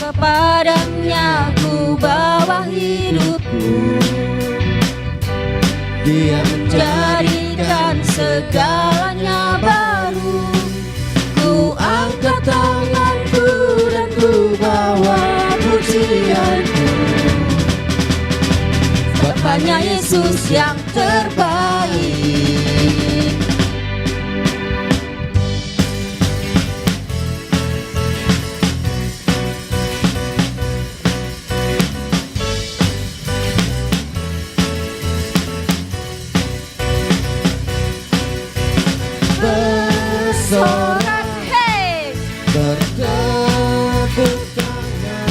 kepadanya ku bawa hidupku. Dia Jadikan segalanya baru. Ku angkat tanganku dan ku bawa pujianku. Sebab hanya Yesus yang terbaik. bersorak, Hey, bertepuk tangan.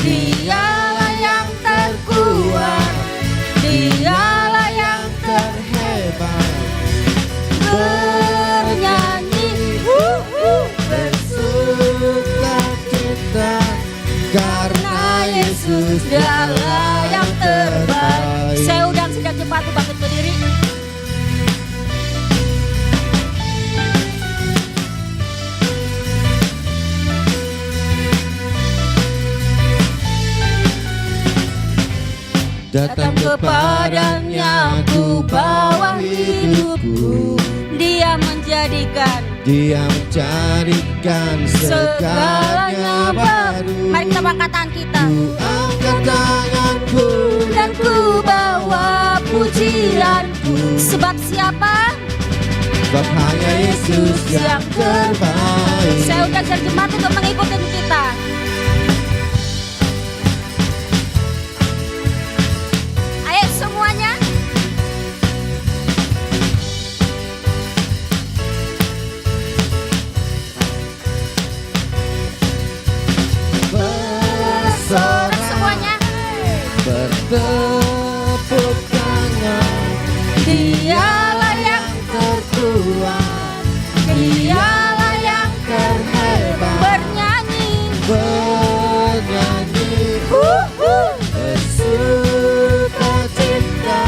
Dialah yang terkuat, Dialah yang Terhebat, bernyanyi, bersuka cita, karena Yesus Dialah yang terbaik. Saya undang sedang cepat bangkit berdiri. Datang kepadanya ku bawa hidupku. Dia menjadikan Dia menjadikan segalanya baru. Mari kita angkat tangan kita Ku angkat tanganku dan ku bawa pujianku. Sebab siapa? sebab hanya Yesus yang terbaik. Saya undang jemaat untuk mengikuti kita. Ayo semuanya. Bersorak, Semuanya. bertepuk tangan. Dialah yang terkuat, Dialah yang terhebat, bernyanyi. bernyanyi, bersuka cita,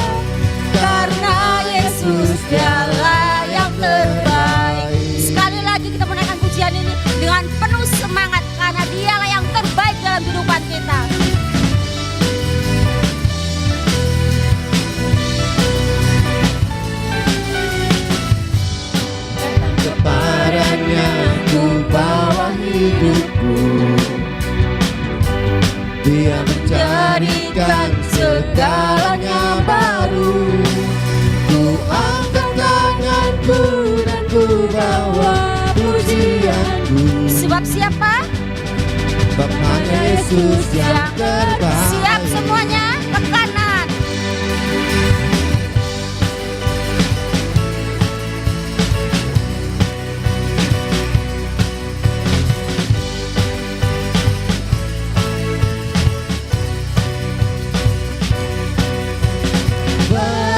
Karena Yesus Dialah yang terbaik. Sekali lagi kita menaikkan pujian ini dengan penuh semangat karena Dialah yang terbaik dalam kehidupan kita. kepadanya ku bawa hidupku. Dia menjadikan segalanya baru. Ku angkat tanganku dan ku bawa pujianku. Sebab siapa? Sebab hanya Yesus yang terbaik. Siap semuanya ke kanan.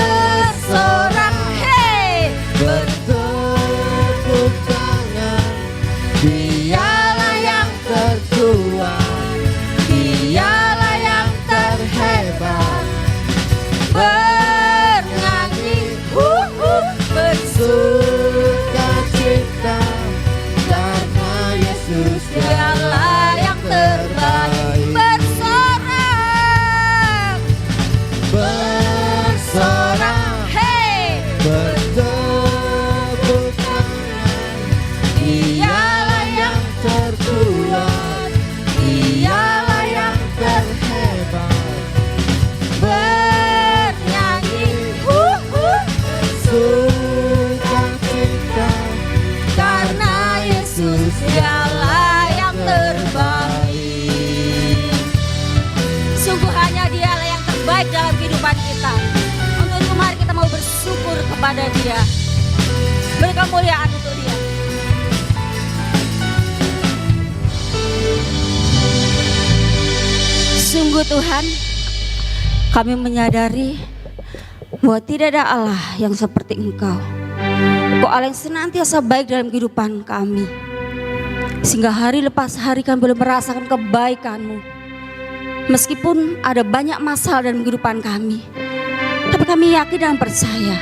Bersorak, hey, Bertepuk tangan. Dialah yang terkuat, Dialah yang terhebat, bernyanyi, bersuka cita, karena Yesus Dialah yang terbaik. Bersorak, bersorak, hey, bertepuk tangan. Dialah yang terkuat, Dialah yang terhebat, bernyanyi, suka cita, karena Yesus Dialah yang terbaik. Sungguh hanya Dialah yang terbaik dalam kehidupan kita. Untuk itu mari kita mau bersyukur kepada Dia. Beri kemuliaan untuk Dia. Sungguh Tuhan, kami menyadari bahwa tidak ada Allah yang seperti Engkau. Engkau Allah yang senantiasa baik dalam kehidupan kami. Sehingga hari lepas hari kami boleh merasakan kebaikan-Mu. Meskipun ada banyak masalah dalam kehidupan kami, tapi kami yakin dan percaya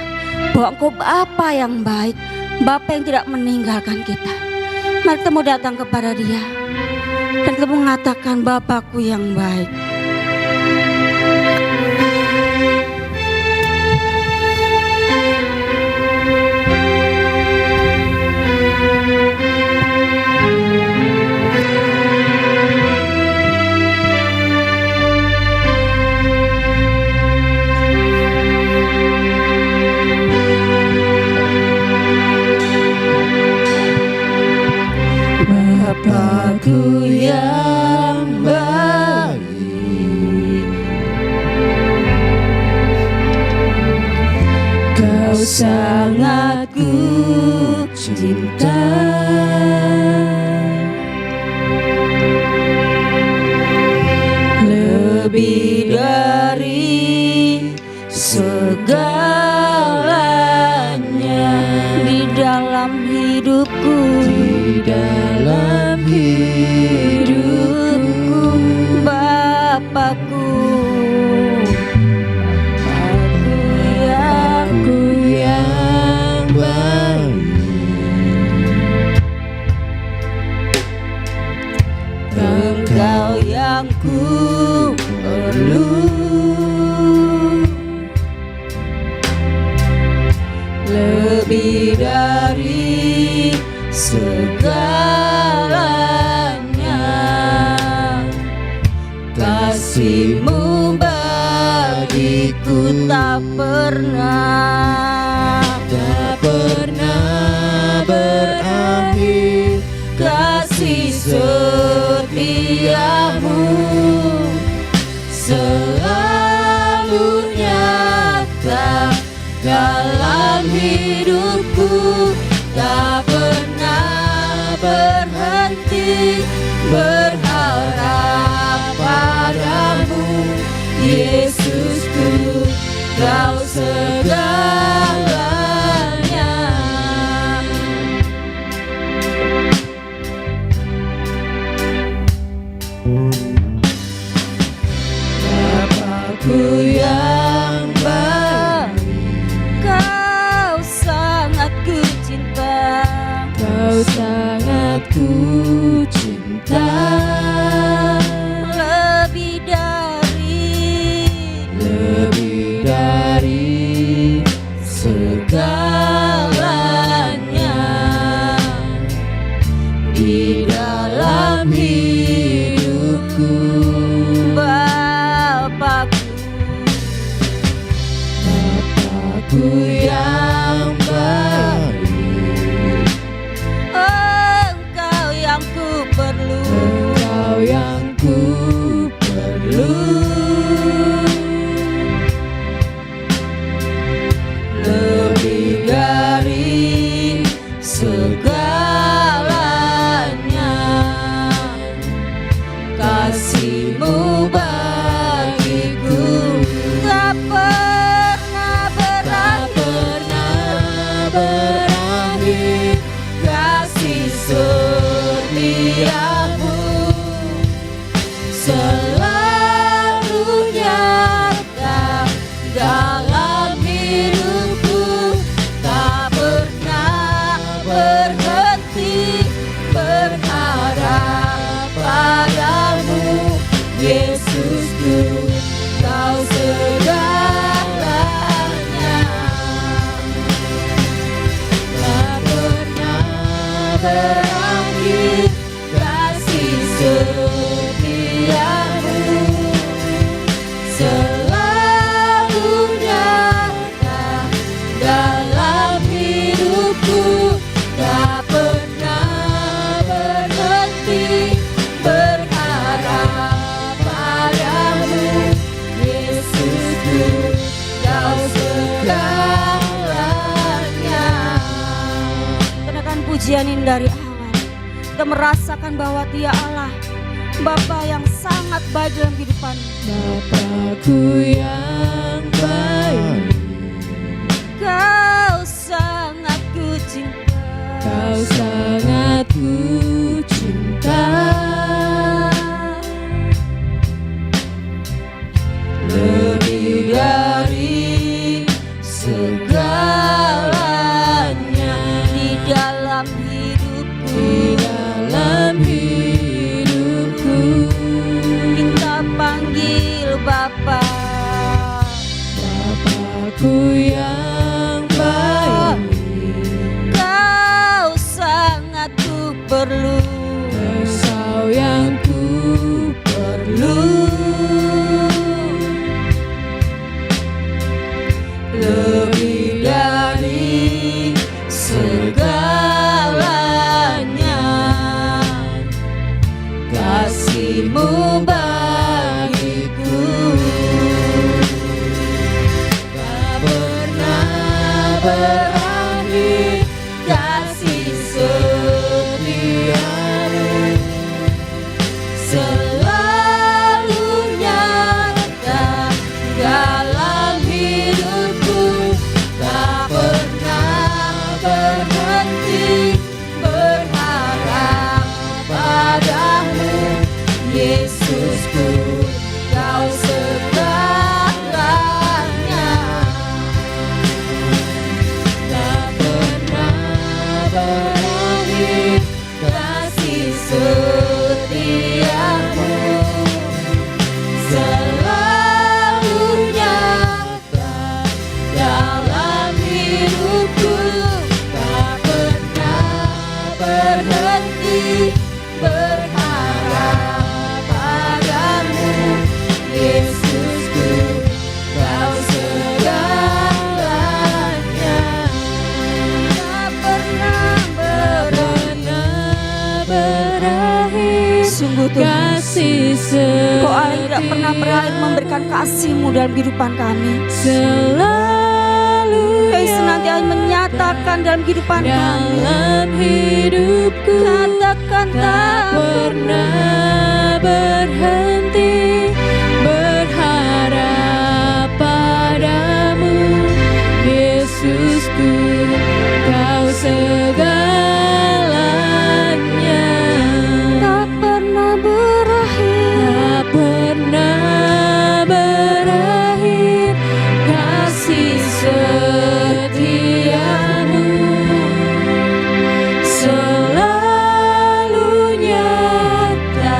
bahwa Engkau Bapa yang baik, Bapa yang tidak meninggalkan kita. Mari kita mau datang kepada Dia. dan kita mengatakan Bapakku yang baik. Bapakku yang baik, Kau sangat ku cinta. Lebih dari segalanya Di dalam hidupku, di dalam hidupku, Bapakku, Aku yang baik, Engkau yang ku perlu. lebih dari segalanya, kasih-Mu bagiku Tak pernah berakhir, kasih setiamu selalu nyata dalam hidupku, tak pernah berhenti berharap padamu, Yesusku, Kau segalanya. Bapakku yang baik, Kau sangat ku cinta. Kau sangat ku cinta. Lebih dari segalanya di dalam hidupku, Bapakku yang baik, Engkau yang ku perlu. Engkau yang ku perlu. Lebih dari segalanya, kasih-Mu bagiku Tak pernah berakhir, kasih setiamu selalu nyata dalam hidupku, tak pernah berhenti berharap padamu, Yesusku, Kau segalanya. Tak pernah berakhir, kasih setiamu selalu nyata dalam hidupku, tak pernah berhenti berharap padamu, Yesusku, Kau segalanya. Kenakan pujian ini dari awal. Kita merasakan bahwa Dia Allah, Bapa yang sangat baik dalam kehidupan. Bapakku yang baik, Kau sangat ku cinta. Kau sangat ku cinta. Lebih dari segalanya Di dalam hidupku, di dalam hidupku, kasih-Mu bagiku. Tak pernah berakhir kasih setiamu, selalu nyata dalam hidupku. Tak pernah berhenti berharap padamu, Yesusku, Kau segalanya. Tak pernah berakhir kasih setiamu, selalu nyata dalam hidupku. Tak pernah berhenti berharap padamu, Yesusku, Kau segalanya. Tak pernah berakhir Sungguh Tuhan, kasih Kau Allah yang tidak pernah berakhir memberikan kasih-Mu dalam kehidupan kami. selalu Kau yang senantiasa menyatakan dalam kehidupan kami. dalam hidupku. Katakan Tak pernah berhenti berharap padamu, Yesusku, Kau segalanya. tak pernah berakhir. Tak pernah berakhir kasih setiamu, selalu nyata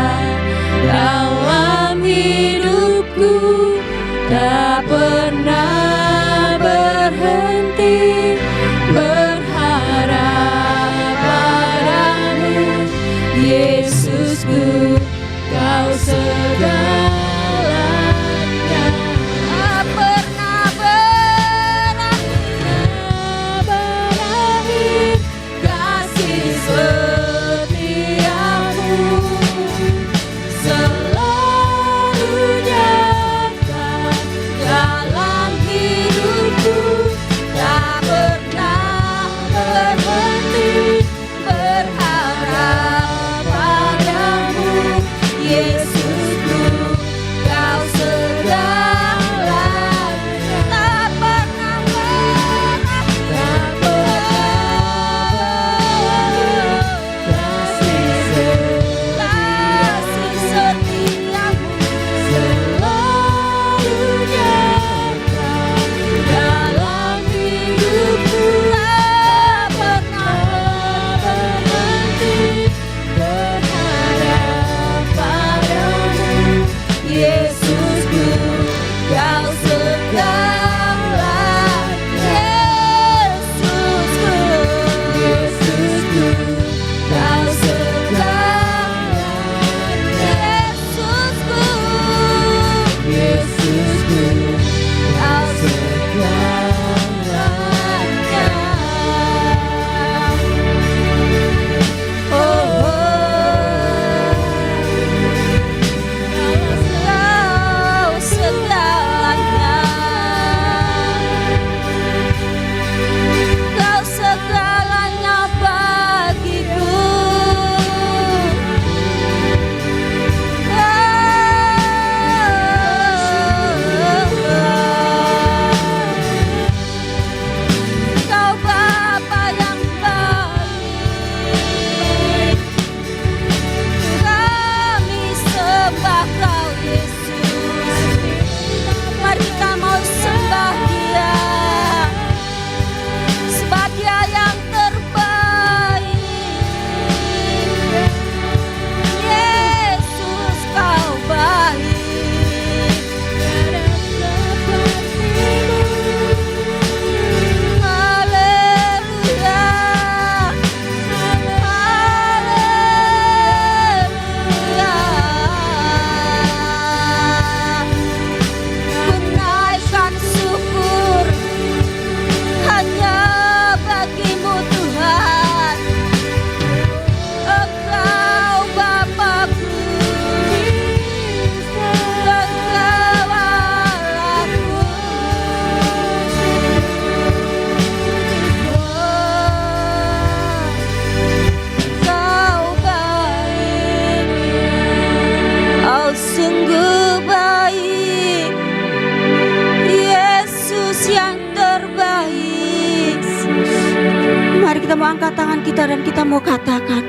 kita dan kita mau katakan,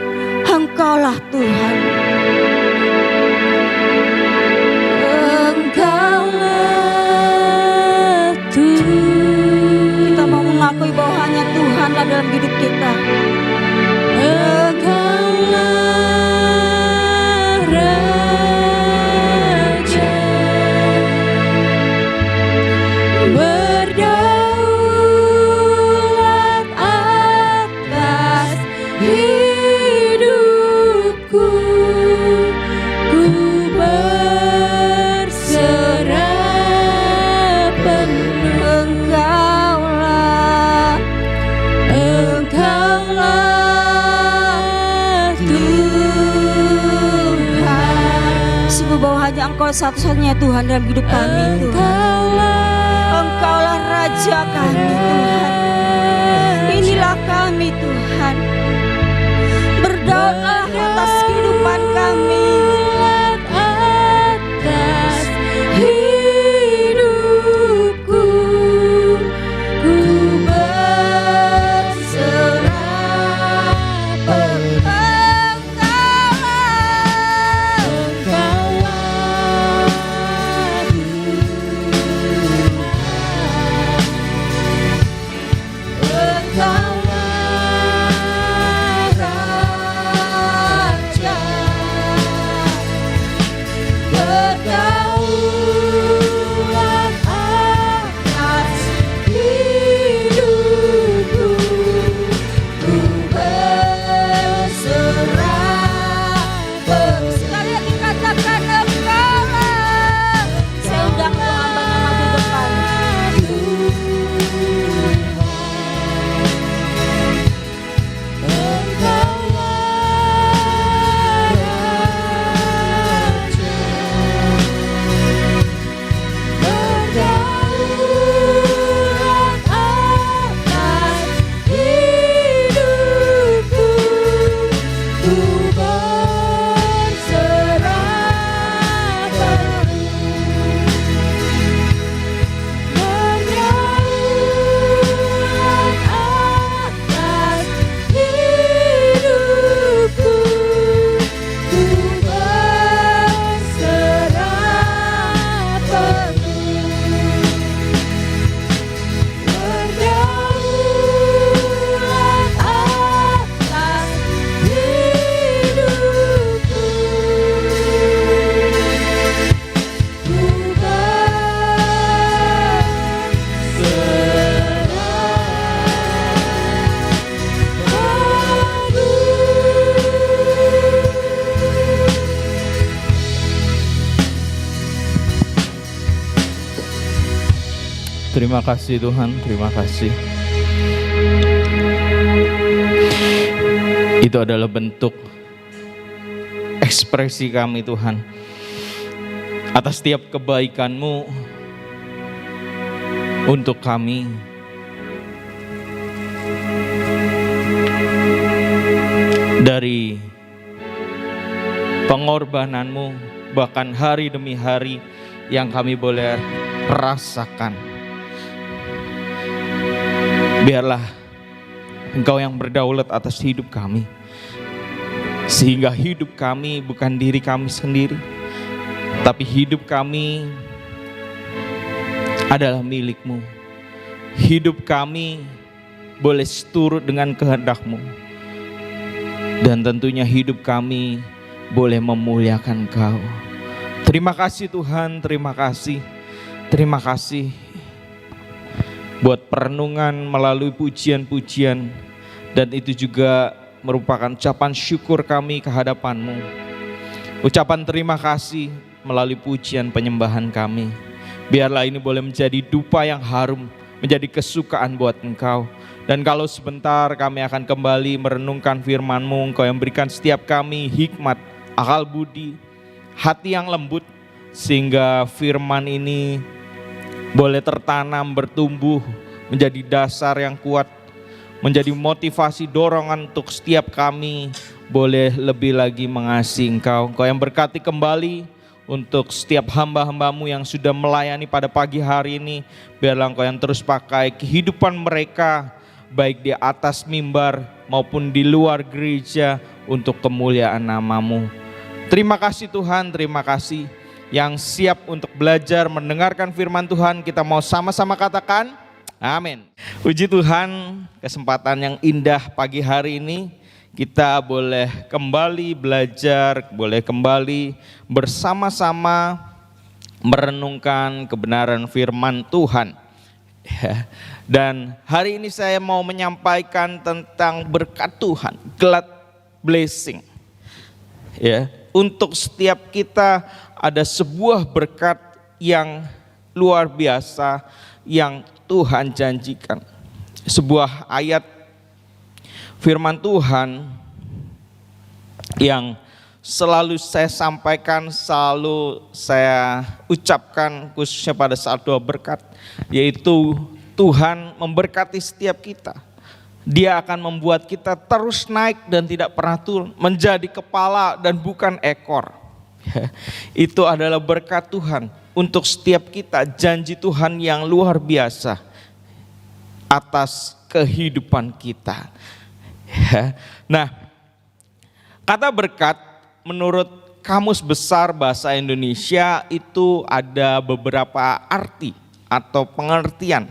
Engkaulah Tuhan. Engkaulah Tuhan. Kita mau mengakui bahwa hanya Tuhanlah dalam hidup kita. Engkaulah Raja, berdaulat atas hidupku. Ku berserah penuh. Engkaulah Tuhan. Sungguh bahwa hanya Engkau satu-satunya Tuhan dalam hidup kami, Tuhan. Engkaulah Raja kami, Tuhan. Inilah kami, Tuhan. Berdaulatlah atas kehidupan kami. Atas hidupku, ku berserah penuh. Engkaulah Raja, berdaulat atas hidupku. Ku berserah penuh. Sekali lagi katakan Engkaulah. Saya undang hambanya maju depan. Terima kasih Tuhan, terima kasih. Itu adalah bentuk ekspresi kami Tuhan atas setiap kebaikan-Mu untuk kami. Dari pengorbanan-Mu bahkan hari demi hari yang kami boleh rasakan. Biarlah Engkau yang berdaulat atas hidup kami, sehingga hidup kami bukan diri kami sendiri, tapi hidup kami adalah milik-Mu. Hidup kami boleh seturut dengan kehendak-Mu, dan tentunya hidup kami boleh memuliakan Engkau. Terima kasih Tuhan, terima kasih. Terima kasih buat perenungan melalui pujian-pujian, dan itu juga merupakan ucapan syukur kami ke hadapan-Mu. Ucapan terima kasih melalui pujian penyembahan kami. Biarlah ini boleh menjadi dupa yang harum, menjadi kesukaan buat Engkau. Dan kalau sebentar kami akan kembali merenungkan firman-Mu, Engkau yang berikan setiap kami hikmat, akal budi, hati yang lembut, sehingga firman ini boleh tertanam, bertumbuh, menjadi dasar yang kuat, menjadi motivasi, dorongan untuk setiap kami boleh lebih lagi mengasihi Engkau. Engkau yang berkati kembali untuk setiap hamba-hamba-Mu yang sudah melayani pada pagi hari ini. Biarlah Engkau yang terus pakai kehidupan mereka, baik di atas mimbar, maupun di luar gereja untuk kemuliaan nama-Mu. Terima kasih Tuhan, terima kasih. Yang siap untuk belajar mendengarkan firman Tuhan, kita mau sama-sama katakan amin. Puji Tuhan, kesempatan yang indah pagi hari ini kita boleh kembali belajar, boleh kembali bersama-sama merenungkan kebenaran firman Tuhan. Dan hari ini saya mau menyampaikan tentang berkat Tuhan, glad blessing. Ya, untuk setiap kita ada sebuah berkat yang luar biasa yang Tuhan janjikan. Sebuah ayat firman Tuhan yang selalu saya sampaikan, selalu saya ucapkan khususnya pada saat doa berkat, yaitu Tuhan memberkati setiap kita. Dia akan membuat kita terus naik dan tidak pernah turun, menjadi kepala dan bukan ekor. Itu adalah berkat Tuhan untuk setiap kita, janji Tuhan yang luar biasa atas kehidupan kita. Nah, kata berkat menurut Kamus Besar Bahasa Indonesia itu ada beberapa arti atau pengertian.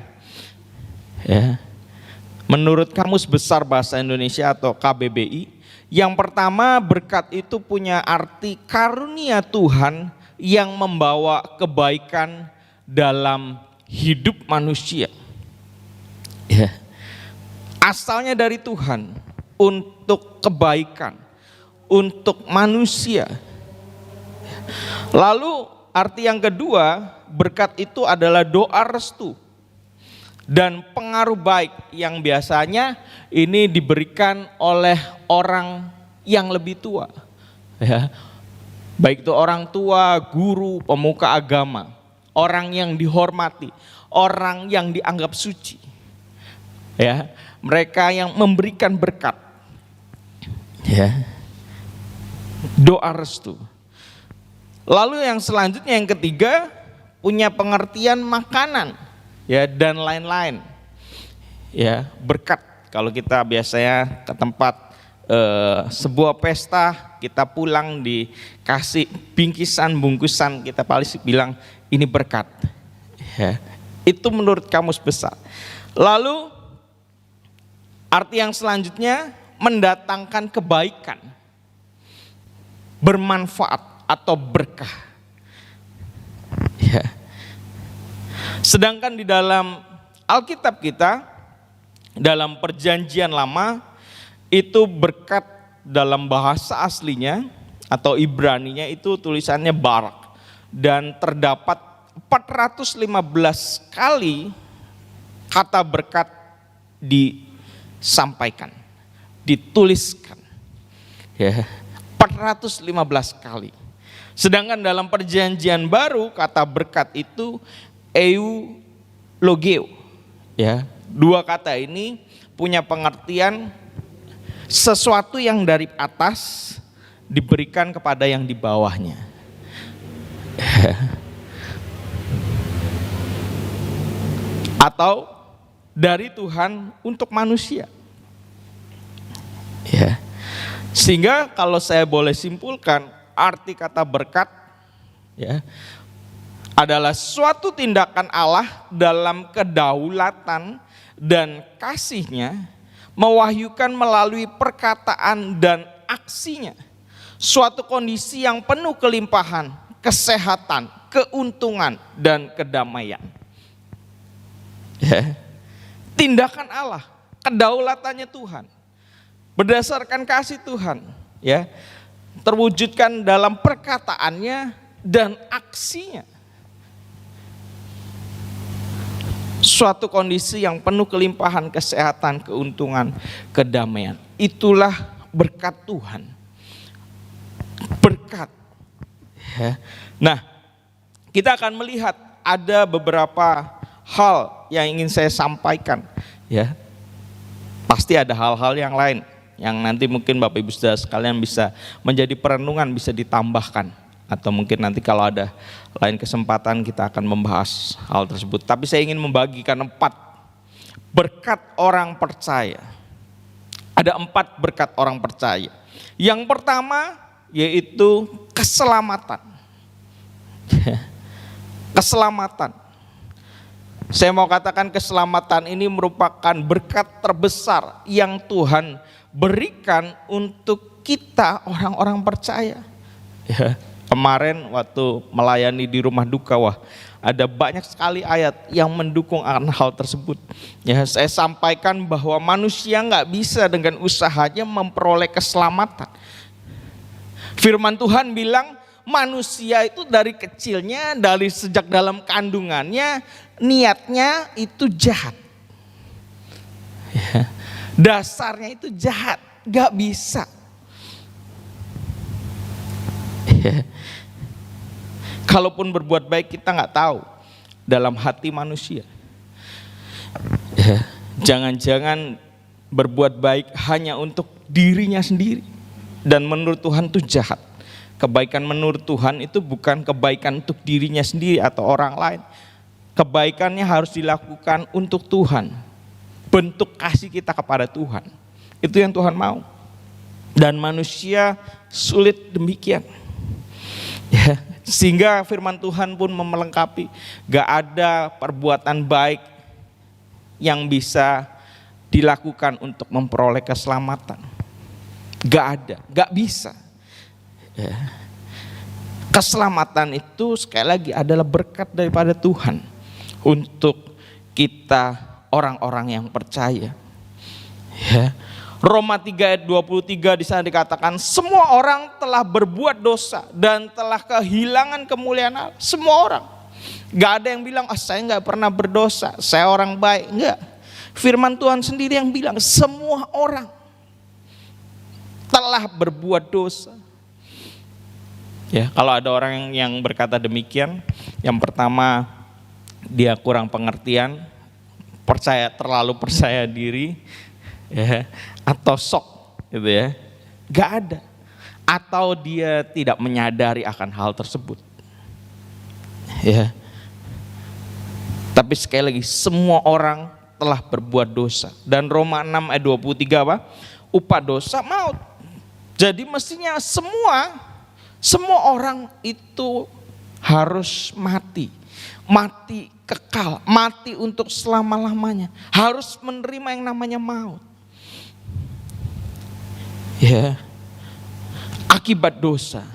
Menurut Kamus Besar Bahasa Indonesia atau KBBI, yang pertama, berkat itu punya arti karunia Tuhan yang membawa kebaikan dalam hidup manusia. Asalnya dari Tuhan untuk kebaikan, untuk manusia. Lalu arti yang kedua, berkat itu adalah doa restu dan pengaruh baik yang biasanya ini diberikan oleh orang yang lebih tua, ya. Baik itu orang tua, guru, pemuka agama, orang yang dihormati, orang yang dianggap suci, ya. Mereka yang memberikan berkat, ya. Doa restu. Lalu yang selanjutnya, yang ketiga, punya pengertian makanan, ya, dan lain-lain. Ya, berkat. Kalau kita biasanya ke tempat sebuah pesta, kita pulang dikasih bingkisan, bungkusan, kita paling bilang ini berkat. Ya, itu menurut Kamus Besar. Lalu arti yang selanjutnya mendatangkan kebaikan, bermanfaat atau berkah. Ya. Sedangkan di dalam Alkitab kita, dalam Perjanjian Lama, itu berkat dalam bahasa aslinya atau Ibraninya itu tulisannya barak, dan terdapat 415 kali kata berkat disampaikan, dituliskan, ya, 415 kali. Sedangkan dalam Perjanjian Baru kata berkat itu eulogeo, ya. Dua kata ini punya pengertian sesuatu yang dari atas diberikan kepada yang di bawahnya. Atau dari Tuhan untuk manusia. Ya. Sehingga kalau saya boleh simpulkan, arti kata berkat, ya, adalah suatu tindakan Allah dalam kedaulatan dan kasih-Nya mewahyukan melalui perkataan dan aksinya suatu kondisi yang penuh kelimpahan, kesehatan, keuntungan, dan kedamaian. Ya. Tindakan Allah, kedaulatannya Tuhan, berdasarkan kasih Tuhan, ya, terwujudkan dalam perkataannya dan aksinya. Suatu kondisi yang penuh kelimpahan, kesehatan, keuntungan, kedamaian. Itulah berkat Tuhan. Berkat. Ya. Nah, kita akan melihat ada beberapa hal yang ingin saya sampaikan. Ya, pasti ada hal-hal yang lain yang nanti mungkin Bapak Ibu Saudara sekalian bisa menjadi perenungan, bisa ditambahkan. Atau mungkin nanti kalau ada lain kesempatan kita akan membahas hal tersebut. Tapi saya ingin membagikan 4 berkat orang percaya. Ada 4 berkat orang percaya. Yang pertama yaitu keselamatan. Keselamatan. Saya mau katakan keselamatan ini merupakan berkat terbesar yang Tuhan berikan untuk kita orang-orang percaya. Ya, kemarin waktu melayani di rumah duka, ada banyak sekali ayat yang mendukung akan hal tersebut. Ya, saya sampaikan bahwa manusia nggak bisa dengan usahanya memperoleh keselamatan. Firman Tuhan bilang manusia itu dari kecilnya, dari sejak dalam kandungannya, niatnya itu jahat. Ya, dasarnya itu jahat, nggak bisa. Ya. Kalaupun berbuat baik kita nggak tahu dalam hati manusia. Ya, jangan-jangan berbuat baik hanya untuk dirinya sendiri dan menurut Tuhan itu jahat. Kebaikan menurut Tuhan itu bukan kebaikan untuk dirinya sendiri atau orang lain. Kebaikannya harus dilakukan untuk Tuhan. Bentuk kasih kita kepada Tuhan. Itu yang Tuhan mau. Dan manusia sulit demikian. Ya, sehingga firman Tuhan pun melengkapi, gak ada perbuatan baik yang bisa dilakukan untuk memperoleh keselamatan. Gak ada, gak bisa. Ya. Keselamatan itu sekali lagi adalah berkat daripada Tuhan untuk kita orang-orang yang percaya. Ya. Roma 3 ayat 23 di sana dikatakan semua orang telah berbuat dosa dan telah kehilangan kemuliaan Allah. Semua orang. Gak ada yang bilang saya gak pernah berdosa, saya orang baik. Enggak. Firman Tuhan sendiri yang bilang semua orang telah berbuat dosa. Ya, kalau ada orang yang berkata demikian, yang pertama dia kurang pengertian, terlalu percaya diri, ya, atau sok, gitu ya, gak ada, atau dia tidak menyadari akan hal tersebut. Ya, tapi sekali lagi semua orang telah berbuat dosa dan Roma 6 ayat 23 apa? Upah dosa maut. Jadi mestinya semua orang itu harus mati kekal, mati untuk selama-lamanya, harus menerima yang namanya maut. Ya, akibat dosa.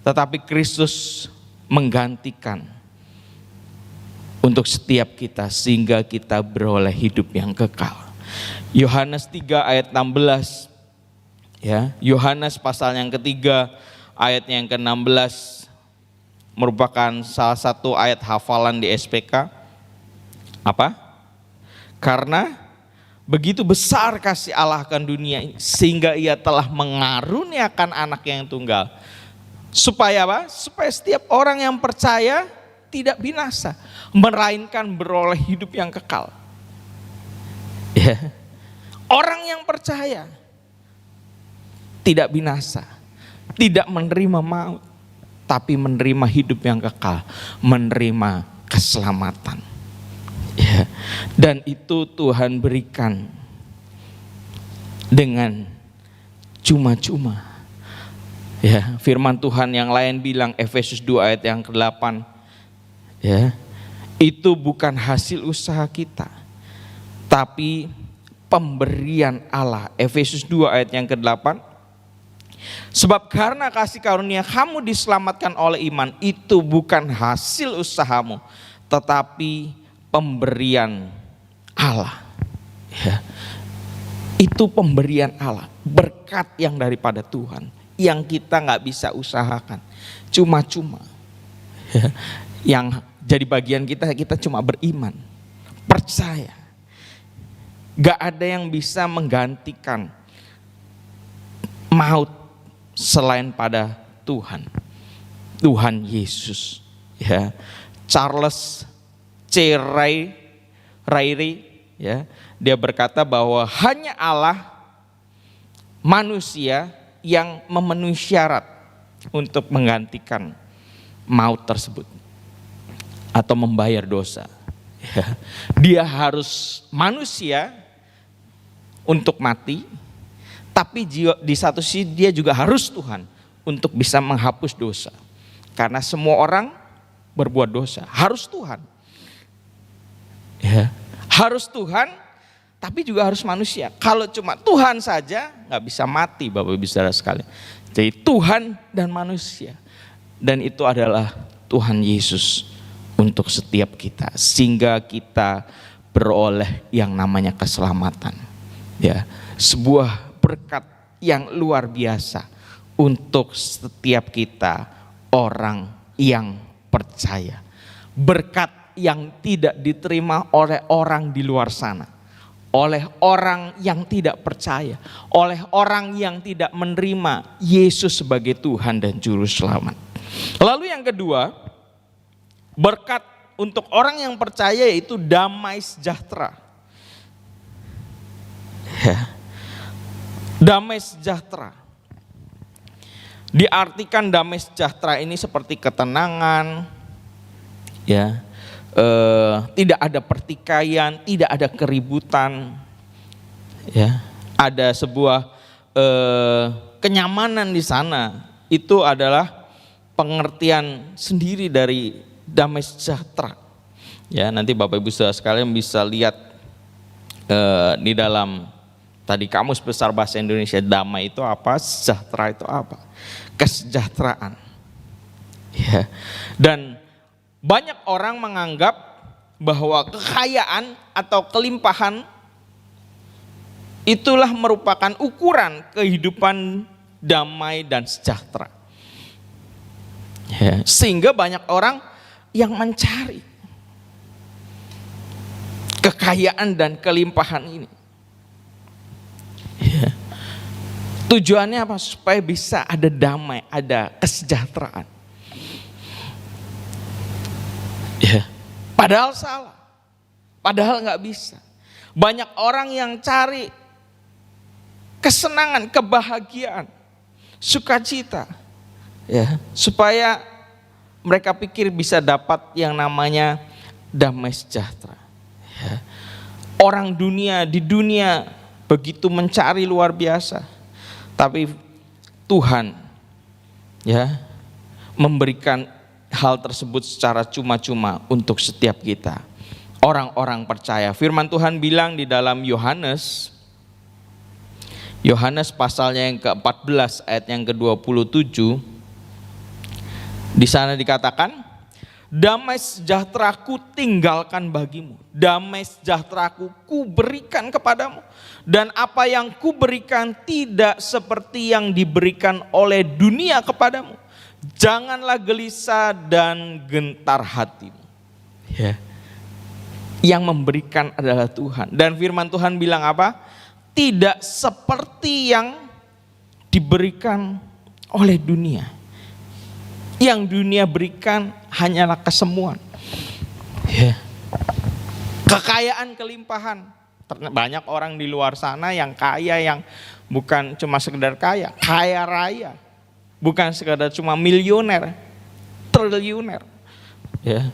Tetapi Kristus menggantikan untuk setiap kita sehingga kita beroleh hidup yang kekal. Yohanes 3 ayat 16. Ya, Yohanes pasal yang ketiga ayat yang ke-16 merupakan salah satu ayat hafalan di SPK. Apa? Karena begitu besar kasih Allah akan dunia ini sehingga ia telah mengaruniakan anak yang tunggal. Supaya apa? Supaya setiap orang yang percaya tidak binasa, melainkan beroleh hidup yang kekal. Ya. Orang yang percaya tidak binasa, tidak menerima maut, tapi menerima hidup yang kekal, menerima keselamatan. Ya. Dan itu Tuhan berikan dengan cuma-cuma. Ya, firman Tuhan yang lain bilang Efesus 2 ayat yang ke-8, ya, itu bukan hasil usaha kita, tapi pemberian Allah. Efesus 2 ayat yang ke-8. Sebab karena kasih karunia kamu diselamatkan oleh iman, itu bukan hasil usahamu, tetapi pemberian Allah. Ya. Itu pemberian Allah, berkat yang daripada Tuhan, yang kita gak bisa usahakan, cuma-cuma. Ya. Yang jadi bagian kita cuma beriman, percaya. Gak ada yang bisa menggantikan maut selain pada Tuhan, Tuhan Yesus. Ya, Charles C. Ryrie, ya, dia berkata bahwa hanya Allah manusia yang memenuhi syarat untuk menggantikan maut tersebut atau membayar dosa. Ya, dia harus manusia untuk mati, Tapi di satu sisi dia juga harus Tuhan untuk bisa menghapus dosa. Karena semua orang berbuat dosa, harus Tuhan. Ya, harus Tuhan, tapi juga harus manusia. Kalau cuma Tuhan saja nggak bisa mati, Bapak Ibu Saudara sekalian. Jadi Tuhan dan manusia, dan itu adalah Tuhan Yesus untuk setiap kita, sehingga kita beroleh yang namanya keselamatan. Ya, sebuah berkat yang luar biasa untuk setiap kita orang yang percaya. Berkat yang tidak diterima oleh orang di luar sana, oleh orang yang tidak percaya, oleh orang yang tidak menerima Yesus sebagai Tuhan dan Juru Selamat. Lalu yang kedua, berkat untuk orang yang percaya yaitu damai sejahtera. Ya. Damai sejahtera. Diartikan damai sejahtera ini seperti ketenangan, ya, tidak ada pertikaian, tidak ada keributan, ya, ada sebuah kenyamanan di sana. Itu adalah pengertian sendiri dari damai sejahtera. Ya, nanti Bapak Ibu Saudara sekalian bisa lihat di dalam tadi Kamus Besar Bahasa Indonesia, damai itu apa, sejahtera itu apa? Kesejahteraan. Ya. Dan banyak orang menganggap bahwa kekayaan atau kelimpahan itulah merupakan ukuran kehidupan damai dan sejahtera. Ya. Sehingga banyak orang yang mencari kekayaan dan kelimpahan ini. Ya. Tujuannya apa? Supaya bisa ada damai, ada kesejahteraan. Ya. Padahal salah, padahal nggak bisa. Banyak orang yang cari kesenangan, kebahagiaan, sukacita, ya, supaya mereka pikir bisa dapat yang namanya damai sejahtera. Ya. Orang dunia di dunia begitu mencari luar biasa, tapi Tuhan, ya, memberikan hal tersebut secara cuma-cuma untuk setiap kita, orang-orang percaya. Firman Tuhan bilang di dalam Yohanes pasalnya yang ke-14 ayat yang ke-27, di sana dikatakan, damai sejahteraku tinggalkan bagimu, damai sejahteraku ku berikan kepadamu, dan apa yang ku berikan tidak seperti yang diberikan oleh dunia kepadamu. Janganlah gelisah dan gentar hatimu. Ya. Yang memberikan adalah Tuhan. Dan firman Tuhan bilang apa? Tidak seperti yang diberikan oleh dunia. Yang dunia berikan hanyalah kesemuan. Ya. Kekayaan, kelimpahan. Banyak orang di luar sana yang kaya, yang bukan cuma sekedar kaya, kaya raya. Bukan sekadar cuma milioner, triliuner. Ya.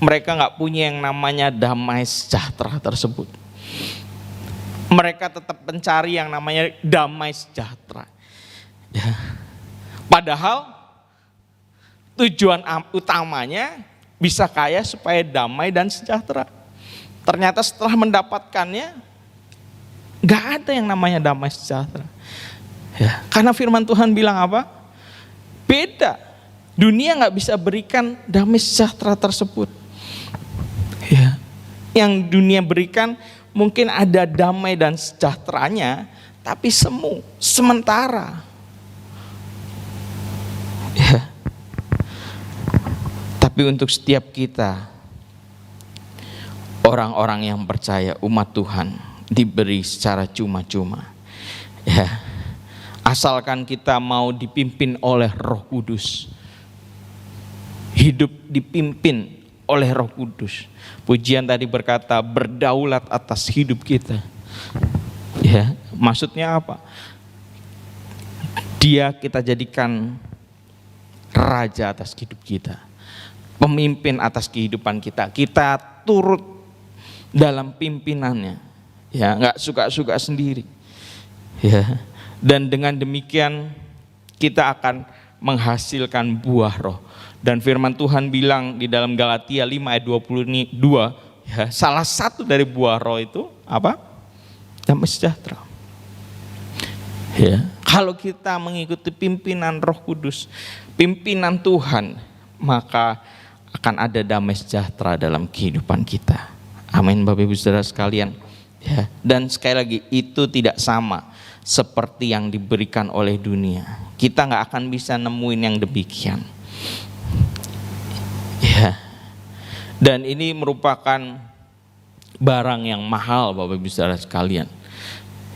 Mereka nggak punya yang namanya damai sejahtera tersebut. Mereka tetap mencari yang namanya damai sejahtera. Ya. Padahal tujuan utamanya bisa kaya supaya damai dan sejahtera. Ternyata setelah mendapatkannya, nggak ada yang namanya damai sejahtera. Ya. Karena firman Tuhan bilang apa? Beda, dunia nggak bisa berikan damai sejahtera tersebut. Ya. Yang dunia berikan mungkin ada damai dan sejahteranya, tapi semu, sementara. Ya. Tapi untuk setiap kita, orang-orang yang percaya, umat Tuhan, diberi secara cuma-cuma. Ya. Asalkan kita mau dipimpin oleh Roh Kudus, hidup dipimpin oleh Roh Kudus. Pujian tadi berkata berdaulat atas hidup kita. Ya, maksudnya apa? Dia kita jadikan raja atas hidup kita, pemimpin atas kehidupan kita. Kita turut dalam pimpinannya. Ya, nggak suka-suka sendiri. Ya. Dan dengan demikian kita akan menghasilkan buah roh. Dan firman Tuhan bilang di dalam Galatia 5 ayat 22, ya, salah satu dari buah roh itu apa? Damai sejahtera. Ya, kalau kita mengikuti pimpinan Roh Kudus, pimpinan Tuhan, maka akan ada damai sejahtera dalam kehidupan kita. Amin Bapak Ibu Saudara sekalian. Ya, dan sekali lagi itu tidak sama seperti yang diberikan oleh dunia. Kita nggak akan bisa nemuin yang demikian. Ya, dan ini merupakan barang yang mahal Bapak Ibu Saudara sekalian.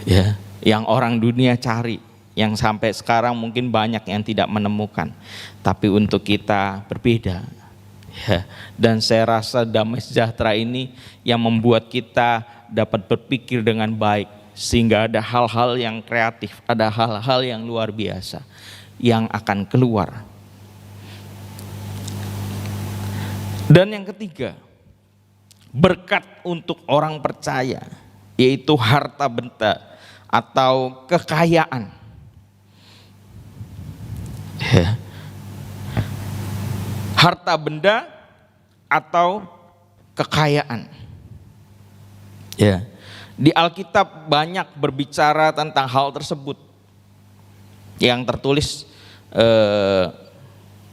Ya, yang orang dunia cari, yang sampai sekarang mungkin banyak yang tidak menemukan, tapi untuk kita berbeda. Ya, dan saya rasa damai sejahtera ini yang membuat kita dapat berpikir dengan baik, sehingga ada hal-hal yang kreatif, ada hal-hal yang luar biasa yang akan keluar. Dan yang ketiga, berkat untuk orang percaya, yaitu harta benda atau kekayaan. Ya. Harta benda atau kekayaan. Ya. Di Alkitab banyak berbicara tentang hal tersebut. Yang tertulis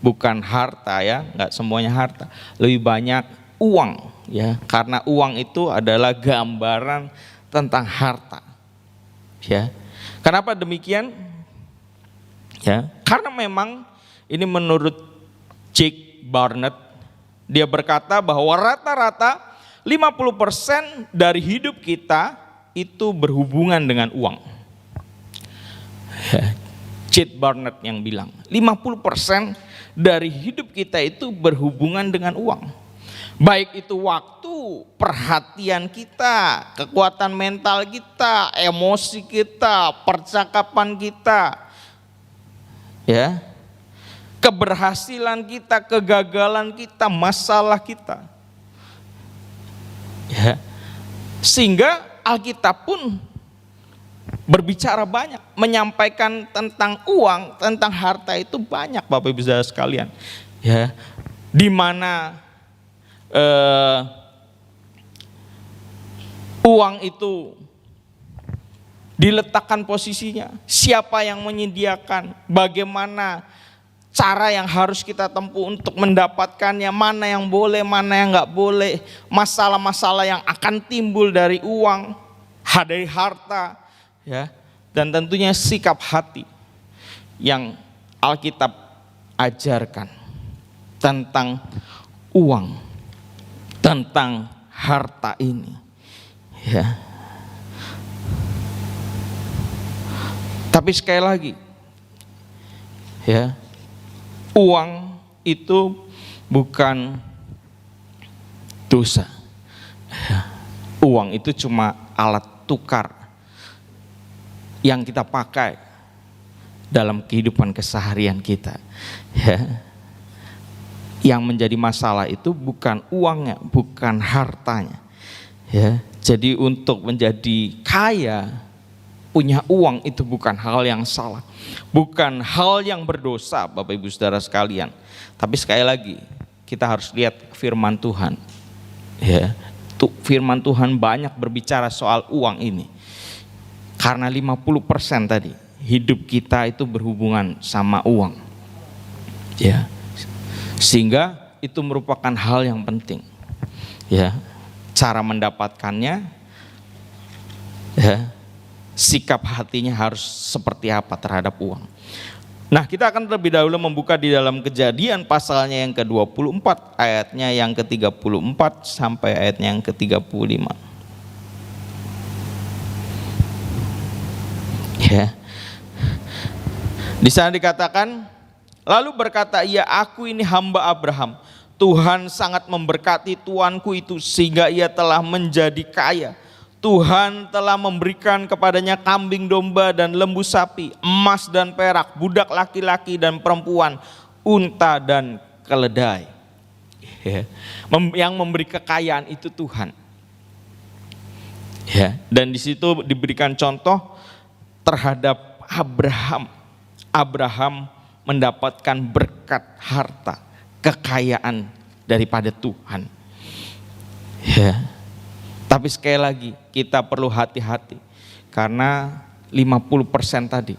bukan harta ya, enggak semuanya harta. Lebih banyak uang ya, karena uang itu adalah gambaran tentang harta. Ya. Kenapa demikian? Ya, karena memang ini menurut Jake Barnett, dia berkata bahwa rata-rata 50% dari hidup kita itu berhubungan dengan uang. Ya, Jake Barnett yang bilang 50% dari hidup kita itu berhubungan dengan uang. Baik itu waktu, perhatian kita, kekuatan mental kita, emosi kita, percakapan kita, ya, keberhasilan kita, kegagalan kita, masalah kita. Ya. Sehingga Alkitab pun berbicara banyak, menyampaikan tentang uang, tentang harta itu banyak Bapak Ibu Saudara sekalian. Ya, di mana uang itu diletakkan posisinya, siapa yang menyediakan, bagaimana cara yang harus kita tempuh untuk mendapatkannya, mana yang boleh, mana yang nggak boleh, masalah-masalah yang akan timbul dari uang, dari harta, ya, dan tentunya sikap hati yang Alkitab ajarkan tentang uang, tentang harta ini, ya. Tapi sekali lagi, ya, uang itu bukan dosa. Uang itu cuma alat tukar yang kita pakai dalam kehidupan keseharian kita. Ya. Yang menjadi masalah itu bukan uangnya, bukan hartanya. Ya. Jadi untuk menjadi kaya, punya uang itu bukan hal yang salah, bukan hal yang berdosa Bapak Ibu Saudara sekalian. Tapi sekali lagi kita harus lihat firman Tuhan. Ya, firman Tuhan banyak berbicara soal uang ini. Karena 50% tadi hidup kita itu berhubungan sama uang. Ya. Sehingga itu merupakan hal yang penting. Ya. Cara mendapatkannya, ya, sikap hatinya harus seperti apa terhadap uang. Nah, kita akan terlebih dahulu membuka di dalam Kejadian pasalnya yang ke-24, ayatnya yang ke-34 sampai ayatnya yang ke-35. Ya. Di sana dikatakan, lalu berkata ia, aku ini hamba Abraham. Tuhan sangat memberkati tuanku itu sehingga ia telah menjadi kaya. Tuhan telah memberikan kepadanya kambing domba dan lembu sapi, emas dan perak, budak laki-laki dan perempuan, unta dan keledai. Ya. Yang memberi kekayaan itu Tuhan. Ya. Dan di situ diberikan contoh terhadap Abraham mendapatkan berkat harta, kekayaan daripada Tuhan. Ya. Tapi sekali lagi kita perlu hati-hati karena 50% tadi.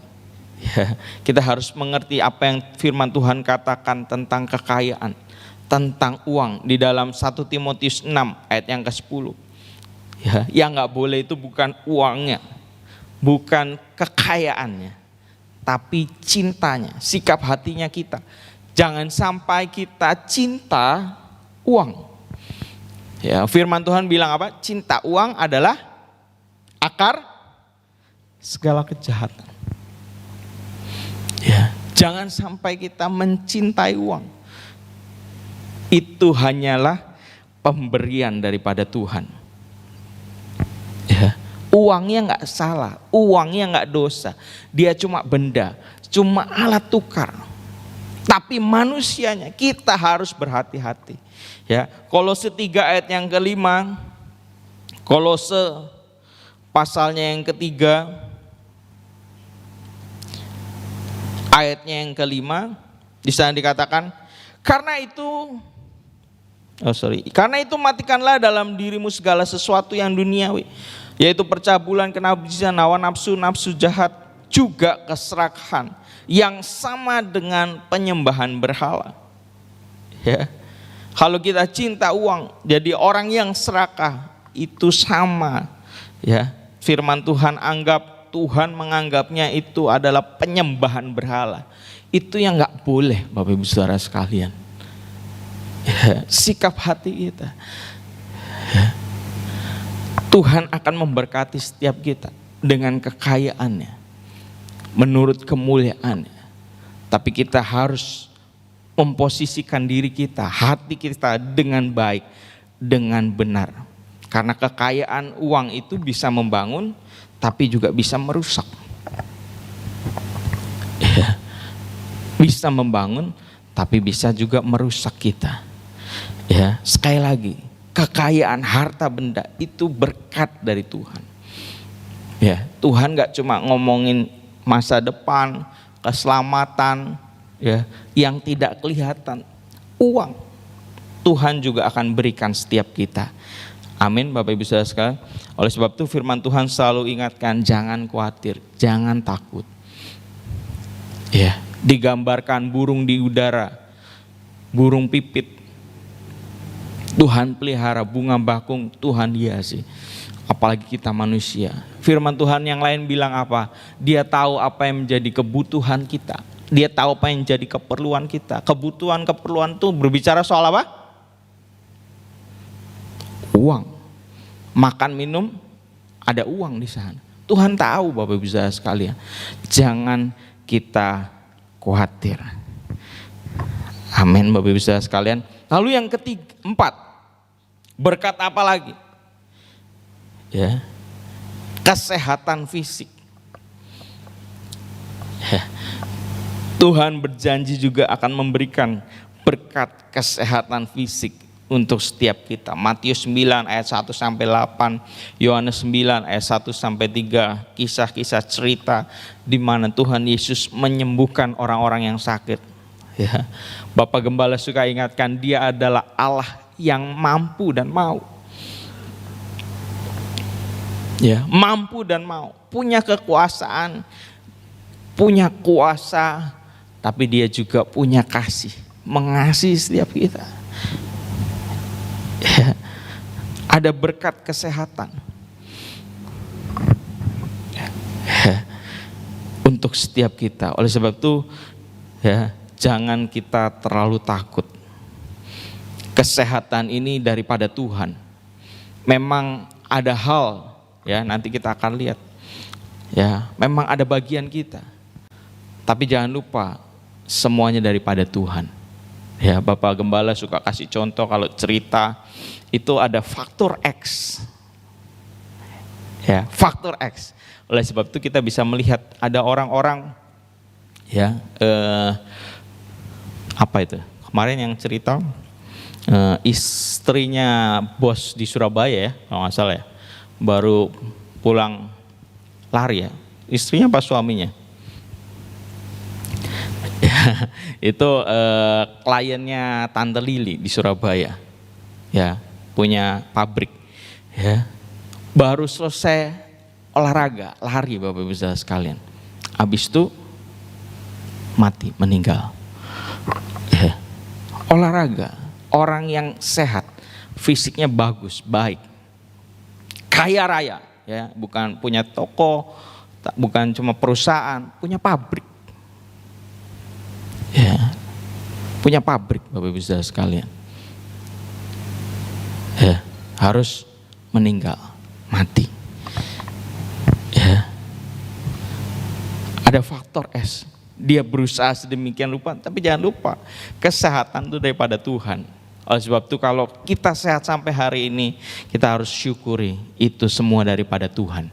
Ya, kita harus mengerti apa yang firman Tuhan katakan tentang kekayaan, tentang uang di dalam 1 Timotius 6 ayat yang ke-10. Ya, yang nggak boleh itu bukan uangnya, bukan kekayaannya, tapi cintanya, sikap hatinya kita. Jangan sampai kita cinta uang. Ya, firman Tuhan bilang apa? Cinta uang adalah akar segala kejahatan. Ya, jangan sampai kita mencintai uang. Itu hanyalah pemberian daripada Tuhan. Ya, uangnya nggak salah, uangnya nggak dosa. Dia cuma benda, cuma alat tukar. Tapi manusianya kita harus berhati-hati. Ya, Kolose 3 ayat yang ke-5, Kolose pasalnya yang ke-3 ayatnya yang ke-5, di sana dikatakan, karena itu matikanlah dalam dirimu segala sesuatu yang duniawi, yaitu percabulan, kenajisan, hawa nafsu, nafsu jahat, juga keserakahan yang sama dengan penyembahan berhala. Ya. Kalau kita cinta uang, jadi orang yang serakah itu sama. Ya. Firman Tuhan menganggapnya itu adalah penyembahan berhala. Itu yang nggak boleh, Bapak Ibu Saudara sekalian. Ya, sikap hati kita. Ya. Tuhan akan memberkati setiap kita dengan kekayaannya, menurut kemuliaannya. Tapi kita harus memposisikan diri kita, hati kita dengan baik, dengan benar. Karena kekayaan uang itu bisa membangun, tapi juga bisa merusak. Ya. Bisa membangun, tapi bisa juga merusak kita. Ya, sekali lagi, kekayaan harta benda itu berkat dari Tuhan. Ya, Tuhan nggak cuma ngomongin masa depan, keselamatan, ya, yang tidak kelihatan. Uang, Tuhan juga akan berikan setiap kita. Amin, Bapak Ibu Saudara sekalian. Oleh sebab itu firman Tuhan selalu ingatkan, jangan khawatir, jangan takut. Ya, digambarkan burung di udara, burung pipit, Tuhan pelihara, bunga bakung Tuhan hiasi. Apalagi kita manusia. Firman Tuhan yang lain bilang apa? Dia tahu apa yang menjadi kebutuhan kita. Dia tahu apa yang menjadi keperluan kita. Kebutuhan-keperluan itu berbicara soal apa? Uang. Makan, minum, ada uang di sana. Tuhan tahu, Bapak Ibu Saudara sekalian. Jangan kita khawatir. Amin, Bapak Ibu Saudara sekalian. Lalu yang keempat, berkat apa lagi? Ya, kesehatan fisik. Ya. Tuhan berjanji juga akan memberikan berkat kesehatan fisik untuk setiap kita. Matius 9 ayat 1 sampai 8, Yohanes 9 ayat 1 sampai 3, kisah-kisah cerita di mana Tuhan Yesus menyembuhkan orang-orang yang sakit. Ya. Bapak Gembala suka ingatkan, Dia adalah Allah yang mampu dan mau. Ya, mampu dan mau, punya kekuasaan, punya kuasa, tapi Dia juga punya kasih, mengasihi setiap kita. Ya, ada berkat kesehatan ya, untuk setiap kita. Oleh sebab itu, ya, jangan kita terlalu takut. Kesehatan ini daripada Tuhan. Memang ada hal, ya, nanti kita akan lihat. Ya, memang ada bagian kita. Tapi jangan lupa semuanya daripada Tuhan. Ya, Bapak Gembala suka kasih contoh kalau cerita itu ada faktor X. Ya, faktor X. Oleh sebab itu kita bisa melihat ada orang-orang, ya, apa itu? Kemarin yang cerita istrinya bos di Surabaya, ya, kalau nggak salah ya, baru pulang lari ya. Istrinya apa suaminya? Itu kliennya Tante Lili di Surabaya, ya, punya pabrik, ya. Baru selesai olahraga, lari Bapak Ibu Saudara sekalian. Habis itu mati, meninggal. Ya. Olahraga, orang yang sehat, fisiknya bagus, baik, kaya raya, ya, bukan punya toko, bukan cuma perusahaan, punya pabrik. Ya, punya pabrik Bapak Ibu Saudara sekalian. Ya, harus meninggal, mati. Ya. Ada faktor S. Dia berusaha sedemikian rupa, tapi jangan lupa kesehatan itu daripada Tuhan. Oleh sebab itu kalau kita sehat sampai hari ini, kita harus syukuri itu semua daripada Tuhan.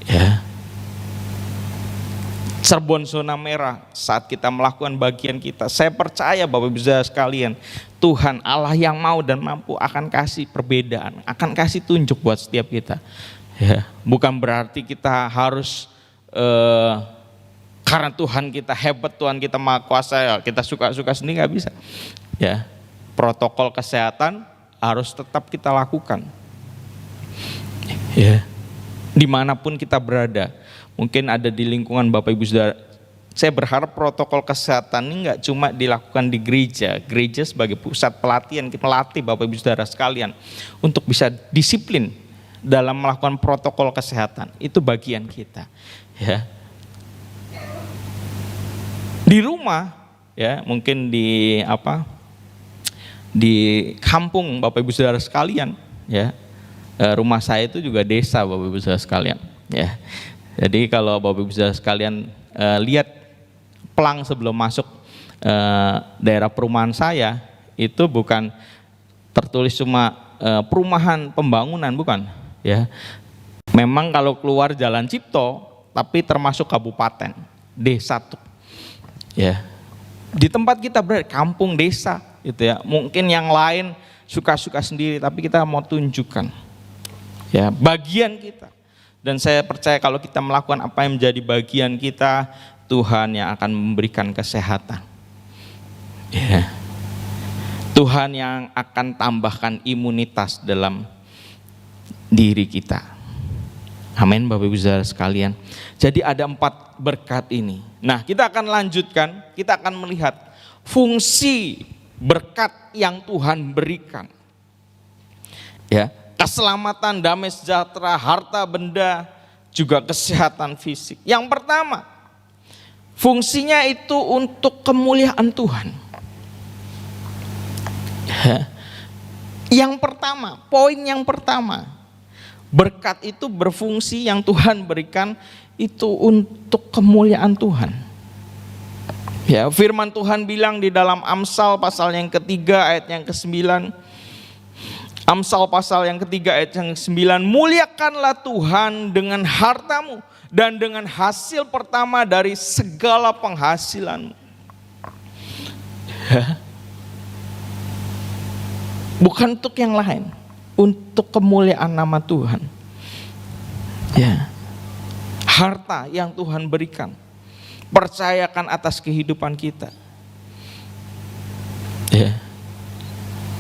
Ya. Cirebon zona merah saat kita melakukan bagian kita. Saya percaya Bapak Ibu Saudara sekalian, Tuhan Allah yang mau dan mampu akan kasih perbedaan, akan kasih tunjuk buat setiap kita. Ya, bukan berarti kita harus karena Tuhan kita hebat, Tuhan kita maha kuasa, ya, kita suka-suka sendiri nggak bisa. Ya, protokol kesehatan harus tetap kita lakukan. Ya, dimanapun kita berada, mungkin ada di lingkungan Bapak Ibu Saudara. Saya berharap protokol kesehatan ini nggak cuma dilakukan di gereja. Gereja sebagai pusat pelatihan, kita melatih Bapak Ibu Saudara sekalian untuk bisa disiplin dalam melakukan protokol kesehatan. Itu bagian kita. Ya. Di rumah, ya, mungkin di kampung Bapak Ibu Saudara sekalian, ya. Rumah saya itu juga desa Bapak Ibu Saudara sekalian, ya. Jadi kalau Bapak Ibu Saudara sekalian lihat pelang sebelum masuk daerah perumahan saya, itu bukan tertulis cuma perumahan pembangunan, bukan, ya. Memang kalau keluar Jalan Cipto, tapi termasuk kabupaten, desa tuh. Ya. Di tempat kita berada, kampung desa gitu ya. Mungkin yang lain suka-suka sendiri, tapi kita mau tunjukkan ya bagian kita. Dan saya percaya kalau kita melakukan apa yang menjadi bagian kita, Tuhan yang akan memberikan kesehatan. Ya. Tuhan yang akan tambahkan imunitas dalam diri kita. Amin Bapak Ibu Saudara sekalian. Jadi ada 4 berkat ini. Nah, kita akan lanjutkan, kita akan melihat fungsi berkat yang Tuhan berikan. Ya, keselamatan, damai sejahtera, harta benda, juga kesehatan fisik. Yang pertama, fungsinya itu untuk kemuliaan Tuhan. Ya. Yang pertama, poin yang pertama, berkat itu berfungsi yang Tuhan berikan itu untuk kemuliaan Tuhan. Ya, firman Tuhan bilang di dalam Amsal pasal yang ketiga ayat yang ke-9. Amsal pasal yang ketiga ayat yang ke-9, muliakanlah Tuhan dengan hartamu dan dengan hasil pertama dari segala penghasilanmu. Ya. Bukan untuk yang lain, untuk kemuliaan nama Tuhan. Ya. Harta yang Tuhan berikan, percayakan atas kehidupan kita. Ya.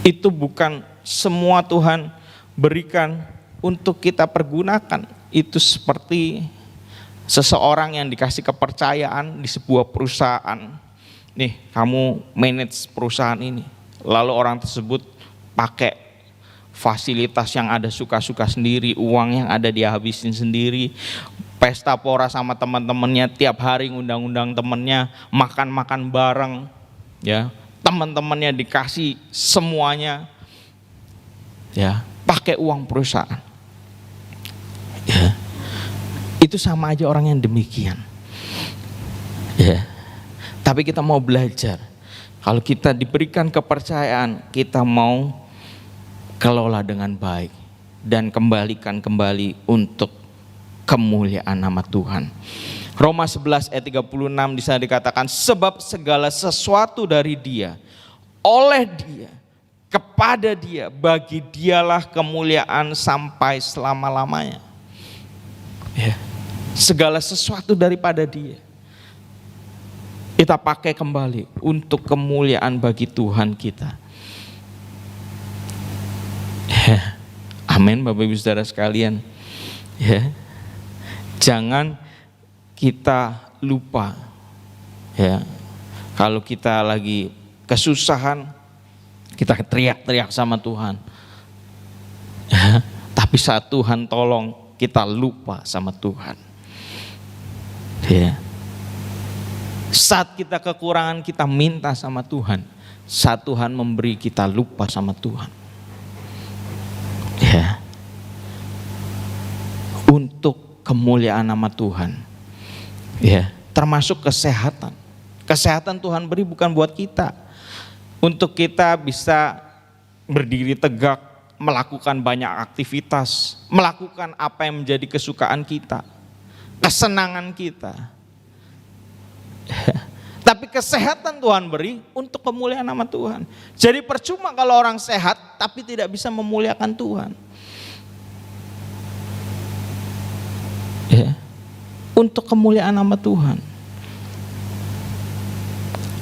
Itu bukan semua Tuhan berikan untuk kita pergunakan. Itu seperti seseorang yang dikasih kepercayaan di sebuah perusahaan. Nih, kamu manage perusahaan ini. Lalu orang tersebut pakai fasilitas yang ada suka-suka sendiri, uang yang ada dia habisin sendiri, pesta pora sama teman-temannya, tiap hari ngundang-undang temannya, makan-makan bareng, ya, teman-temannya dikasih semuanya, ya, pakai uang perusahaan. Ya. Itu sama aja orang yang demikian. Ya. Tapi kita mau belajar, kalau kita diberikan kepercayaan, kita mau kelola dengan baik dan kembalikan kembali untuk kemuliaan nama Tuhan. Roma 11 ayat 36 di sana dikatakan, sebab segala sesuatu dari Dia, oleh Dia, kepada Dia, bagi Dialah kemuliaan sampai selama-lamanya. Ya. Segala sesuatu daripada Dia. kita pakai kembali untuk kemuliaan bagi Tuhan kita. Ya. Amin Bapak Ibu Saudara sekalian. Ya. Jangan kita lupa, ya, kalau kita lagi kesusahan, kita teriak-teriak sama Tuhan. Ya. Tapi saat Tuhan tolong, kita lupa sama Tuhan. Ya. Saat kita kekurangan, kita minta sama Tuhan. Saat Tuhan memberi, kita lupa sama Tuhan. Ya. Untuk kemuliaan nama Tuhan. Ya, termasuk kesehatan. Kesehatan Tuhan beri bukan buat kita. Untuk kita bisa berdiri tegak, melakukan banyak aktivitas, melakukan apa yang menjadi kesukaan kita, kesenangan kita. Tapi kesehatan Tuhan beri untuk kemuliaan nama Tuhan. Jadi percuma kalau orang sehat tapi tidak bisa memuliakan Tuhan. Ya. Untuk kemuliaan nama Tuhan.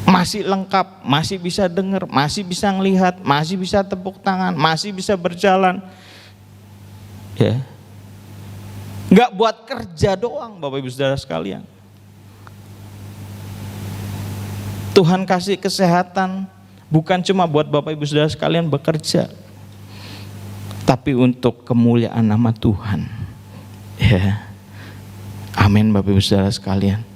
Masih lengkap, masih bisa dengar, masih bisa ngelihat, masih bisa tepuk tangan, masih bisa berjalan. Ya. Enggak buat kerja doang Bapak Ibu Saudara sekalian. Tuhan kasih kesehatan bukan cuma buat Bapak Ibu Saudara sekalian bekerja, tapi untuk kemuliaan nama Tuhan. Ya. Amin Bapak Ibu Saudara sekalian.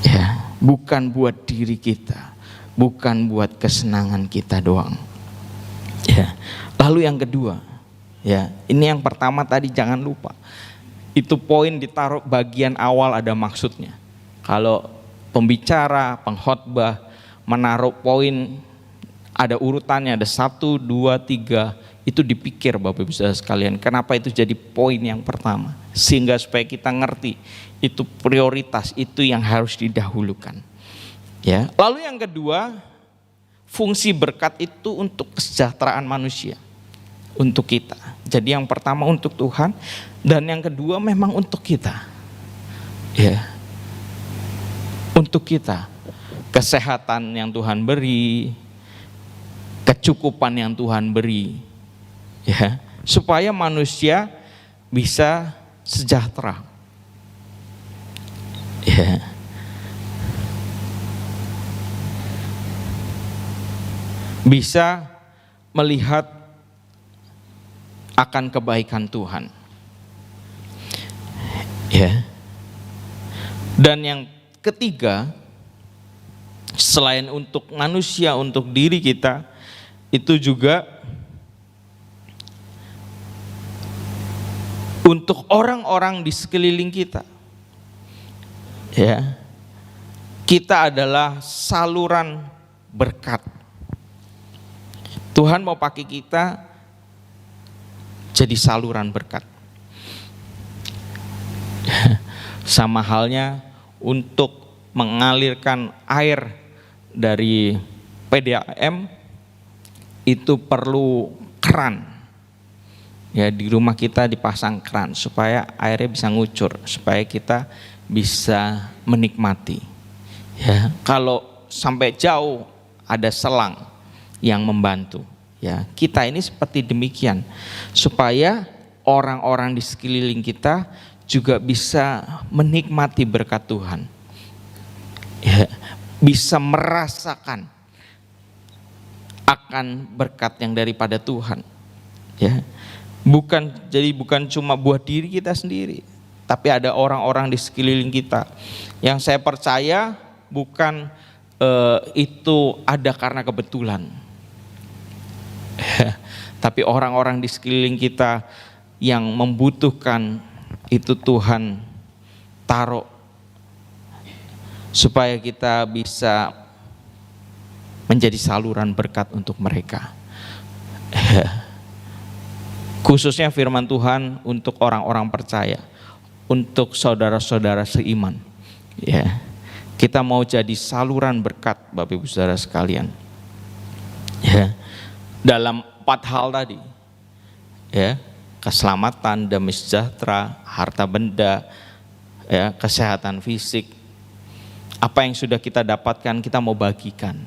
Ya, bukan buat diri kita, bukan buat kesenangan kita doang. Ya. Lalu yang kedua, ya, ini yang pertama tadi jangan lupa. Itu poin ditaruh bagian awal ada maksudnya. Kalau pembicara, pengkhotbah menaruh poin ada urutannya, ada 1, 2, 3, itu dipikir Bapak Ibu Saudara sekalian. Kenapa itu jadi poin yang pertama? Sehingga supaya kita ngerti itu prioritas, itu yang harus didahulukan. Ya. Lalu yang kedua, fungsi berkat itu untuk kesejahteraan manusia, untuk kita. Jadi yang pertama untuk Tuhan, dan yang kedua memang untuk kita. Ya. Untuk kita. Kesehatan yang Tuhan beri, kecukupan yang Tuhan beri. Ya, supaya manusia bisa sejahtera. Ya. Bisa melihat akan kebaikan Tuhan. Ya. Dan yang ketiga, selain untuk manusia, untuk diri kita, itu juga untuk orang-orang di sekeliling kita. Ya. Kita adalah saluran berkat. Tuhan mau pakai kita jadi saluran berkat. Sama halnya untuk mengalirkan air dari PDAM itu perlu keran. Ya, di rumah kita dipasang keran supaya airnya bisa ngucur, supaya kita bisa menikmati. Ya, kalau sampai jauh ada selang yang membantu. Ya, kita ini seperti demikian, supaya orang-orang di sekeliling kita juga bisa menikmati berkat Tuhan. Ya, bisa merasakan akan berkat yang daripada Tuhan. Ya. Bukan cuma buat diri kita sendiri, tapi ada orang-orang di sekeliling kita yang saya percaya bukan itu ada karena kebetulan. Tapi orang-orang di sekeliling kita yang membutuhkan itu Tuhan taruh supaya kita bisa menjadi saluran berkat untuk mereka. Khususnya firman Tuhan untuk orang-orang percaya, untuk saudara-saudara seiman. Ya, kita mau jadi saluran berkat Bapak Ibu Saudara sekalian. Ya, dalam 4 hal tadi, ya, keselamatan, damai sejahtera, harta benda, ya, kesehatan fisik. Apa yang sudah kita dapatkan kita mau bagikan.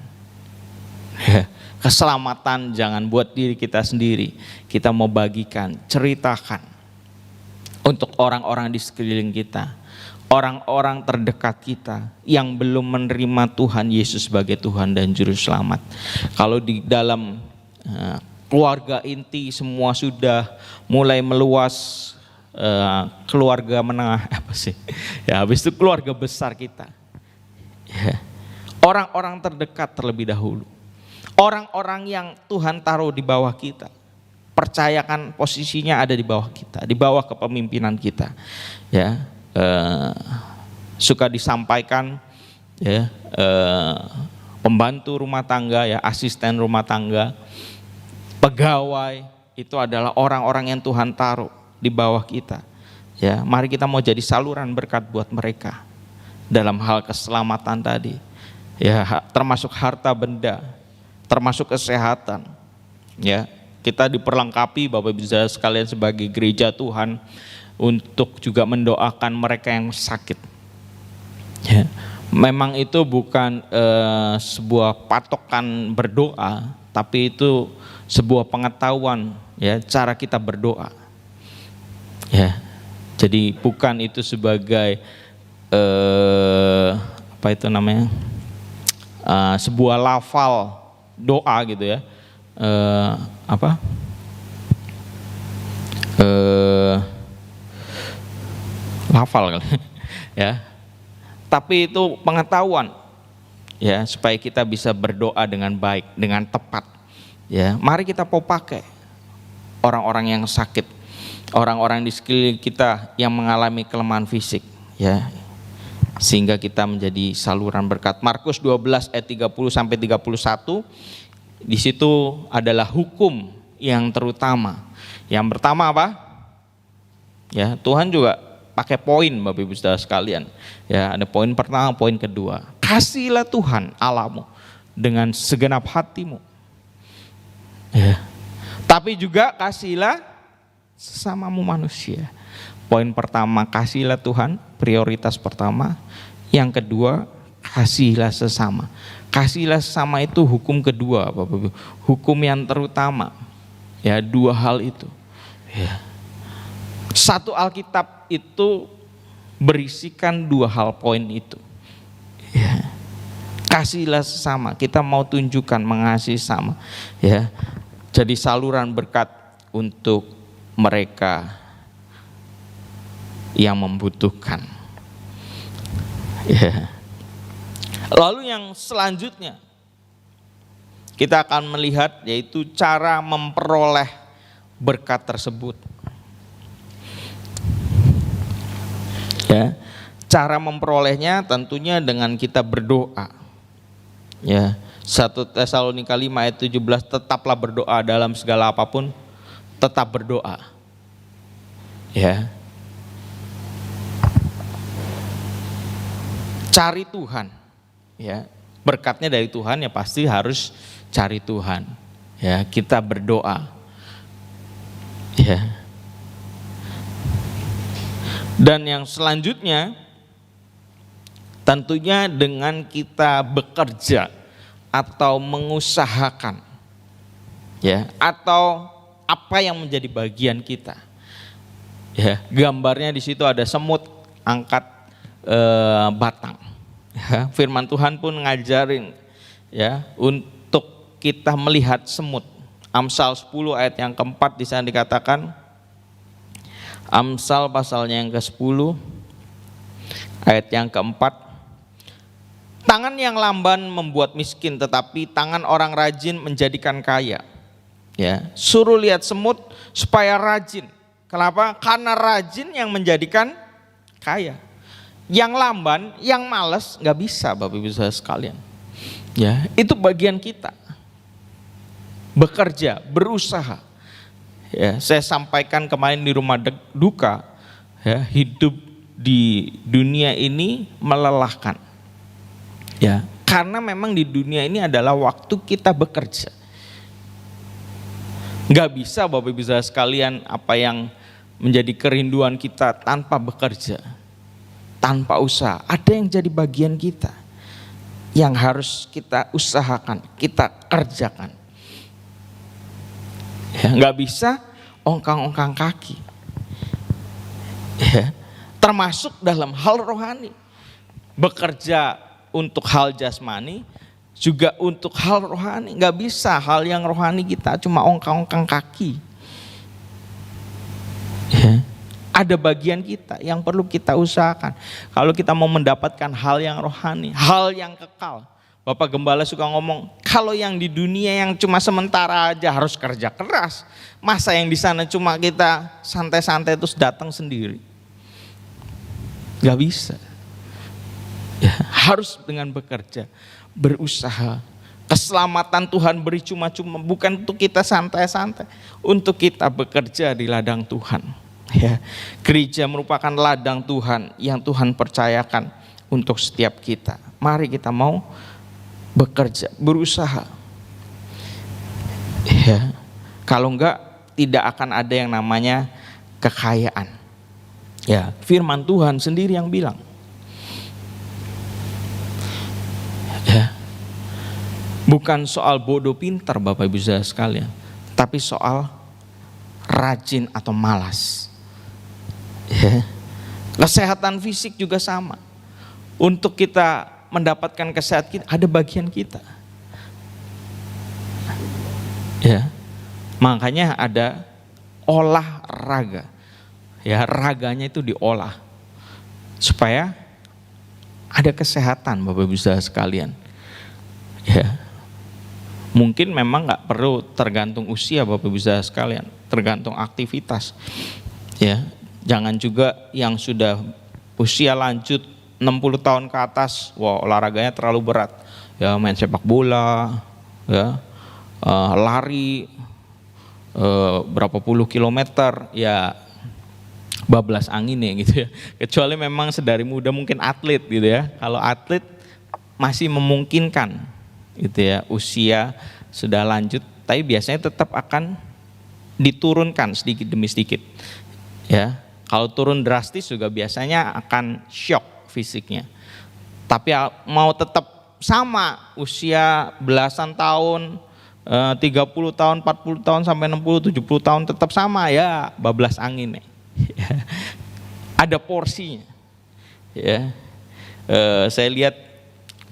Ya, keselamatan jangan buat diri kita sendiri, kita mau bagikan, ceritakan untuk orang-orang di sekeliling kita, orang-orang terdekat kita yang belum menerima Tuhan Yesus sebagai Tuhan dan Juru Selamat. Kalau di dalam keluarga inti semua sudah mulai meluas, keluarga menengah ya habis itu keluarga besar kita, ya, orang-orang terdekat terlebih dahulu, orang-orang yang Tuhan taruh di bawah kita, percayakan posisinya ada di bawah kita, di bawah kepemimpinan kita, ya, suka disampaikan, ya, pembantu rumah tangga, ya, asisten rumah tangga, pegawai, itu adalah orang-orang yang Tuhan taruh di bawah kita, ya. Mari kita mau jadi saluran berkat buat mereka dalam hal keselamatan tadi, ya, termasuk harta benda, termasuk kesehatan, ya. Kita diperlengkapi Bapak Ibu Saudara sekalian sebagai gereja Tuhan untuk juga mendoakan mereka yang sakit. Ya, memang itu bukan sebuah patokan berdoa, tapi itu sebuah pengetahuan, ya, cara kita berdoa. Ya, jadi bukan itu sebagai apa itu namanya, sebuah lafal doa gitu, ya. Lafal kali, ya. Tapi itu pengetahuan, ya, supaya kita bisa berdoa dengan baik, dengan tepat, ya. Mari kita mau pakai orang-orang yang sakit, orang-orang di sekeliling kita yang mengalami kelemahan fisik, ya, sehingga kita menjadi saluran berkat. Markus 12 ayat 30 sampai 31. Di situ adalah hukum yang terutama. Yang pertama apa? Ya, Tuhan juga pakai poin Bapak Ibu Saudara sekalian. Ya, ada poin pertama, poin kedua. Kasihilah Tuhan Allahmu dengan segenap hatimu. Ya. Tapi juga kasihilah sesamamu manusia. Poin pertama, kasihilah Tuhan, prioritas pertama. Yang kedua, kasihilah sesama. Kasihilah sesama itu hukum kedua, Bapak Ibu. Hukum yang terutama. Ya, dua hal itu. Ya. Satu Alkitab itu berisikan dua hal poin itu. Ya. Kasihilah sesama. Kita mau tunjukkan mengasihi sama. Ya. Jadi saluran berkat untuk mereka yang membutuhkan. Ya. Lalu yang selanjutnya kita akan melihat yaitu cara memperoleh berkat tersebut. Ya, cara memperolehnya tentunya dengan kita berdoa. Ya, 1 Tesalonika 5 ayat 17, tetaplah berdoa dalam segala apapun, tetap berdoa. Ya. Cari Tuhan. Ya, berkatnya dari Tuhan ya pasti harus cari Tuhan. Ya, kita berdoa. Ya. Dan yang selanjutnya tentunya dengan kita bekerja atau mengusahakan, ya, atau apa yang menjadi bagian kita. Ya, gambarnya di situ ada semut angkat batang. Ya, firman Tuhan pun ngajarin, ya, untuk kita melihat semut. Amsal 10 ayat yang keempat di sana dikatakan, Amsal pasalnya yang ke-10 ayat yang keempat, tangan yang lamban membuat miskin, tetapi tangan orang rajin menjadikan kaya. Ya, suruh lihat semut supaya rajin. Kenapa? Karena rajin yang menjadikan kaya. Yang lamban, yang malas nggak bisa, Bapak Ibu Saudara sekalian. Ya, itu bagian kita. Bekerja, berusaha. Ya, saya sampaikan kemarin di rumah duka, ya, hidup di dunia ini melelahkan. Ya, karena memang di dunia ini adalah waktu kita bekerja. Nggak bisa Bapak Ibu Saudara sekalian apa yang menjadi kerinduan kita tanpa bekerja. tanpa usaha. Ada yang jadi bagian kita yang harus kita usahakan, kita kerjakan. Ya, nggak bisa ongkang-ongkang kaki. Ya, termasuk dalam hal rohani. Bekerja untuk hal jasmani, juga untuk hal rohani. Nggak bisa hal yang rohani kita cuma ongkang-ongkang kaki. Ya, ada bagian kita yang perlu kita usahakan. Kalau kita mau mendapatkan hal yang rohani, hal yang kekal. Bapak Gembala suka ngomong, kalau yang di dunia yang cuma sementara aja harus kerja keras. Masa yang di sana cuma kita santai-santai terus datang sendiri? Gak bisa. Ya, harus dengan bekerja, berusaha. Keselamatan Tuhan beri cuma-cuma, bukan untuk kita santai-santai, untuk kita bekerja di ladang Tuhan. Ya, gereja merupakan ladang Tuhan yang Tuhan percayakan untuk setiap kita. Mari kita mau bekerja, berusaha. Ya, kalau enggak tidak akan ada yang namanya kekayaan. Ya, firman Tuhan sendiri yang bilang. Ya, bukan soal bodoh pintar Bapak Ibu saudara sekalian, tapi soal rajin atau malas. Ya, kesehatan fisik juga sama. Untuk kita mendapatkan kesehatan kita, ada bagian kita. Ya, makanya ada olahraga. Ya, raganya itu diolah supaya ada kesehatan Bapak Ibu saudara sekalian. Ya, mungkin memang nggak perlu tergantung usia Bapak Ibu saudara sekalian, tergantung aktivitas. Ya, jangan juga yang sudah usia lanjut 60 tahun ke atas, wah olahraganya terlalu berat. Ya, main sepak bola, ya, lari berapa puluh kilometer, ya bablas angin ya gitu ya. Kecuali memang sedari muda mungkin atlet gitu ya. Kalau atlet masih memungkinkan gitu ya, usia sudah lanjut, tapi biasanya tetap akan diturunkan sedikit demi sedikit. Ya, kalau turun drastis juga biasanya akan shock fisiknya. Tapi mau tetap sama usia belasan tahun, 30 tahun, 40 tahun sampai 60, 70 tahun tetap sama ya, bablas angin nih. Ya. Ada porsinya. Ya. Saya lihat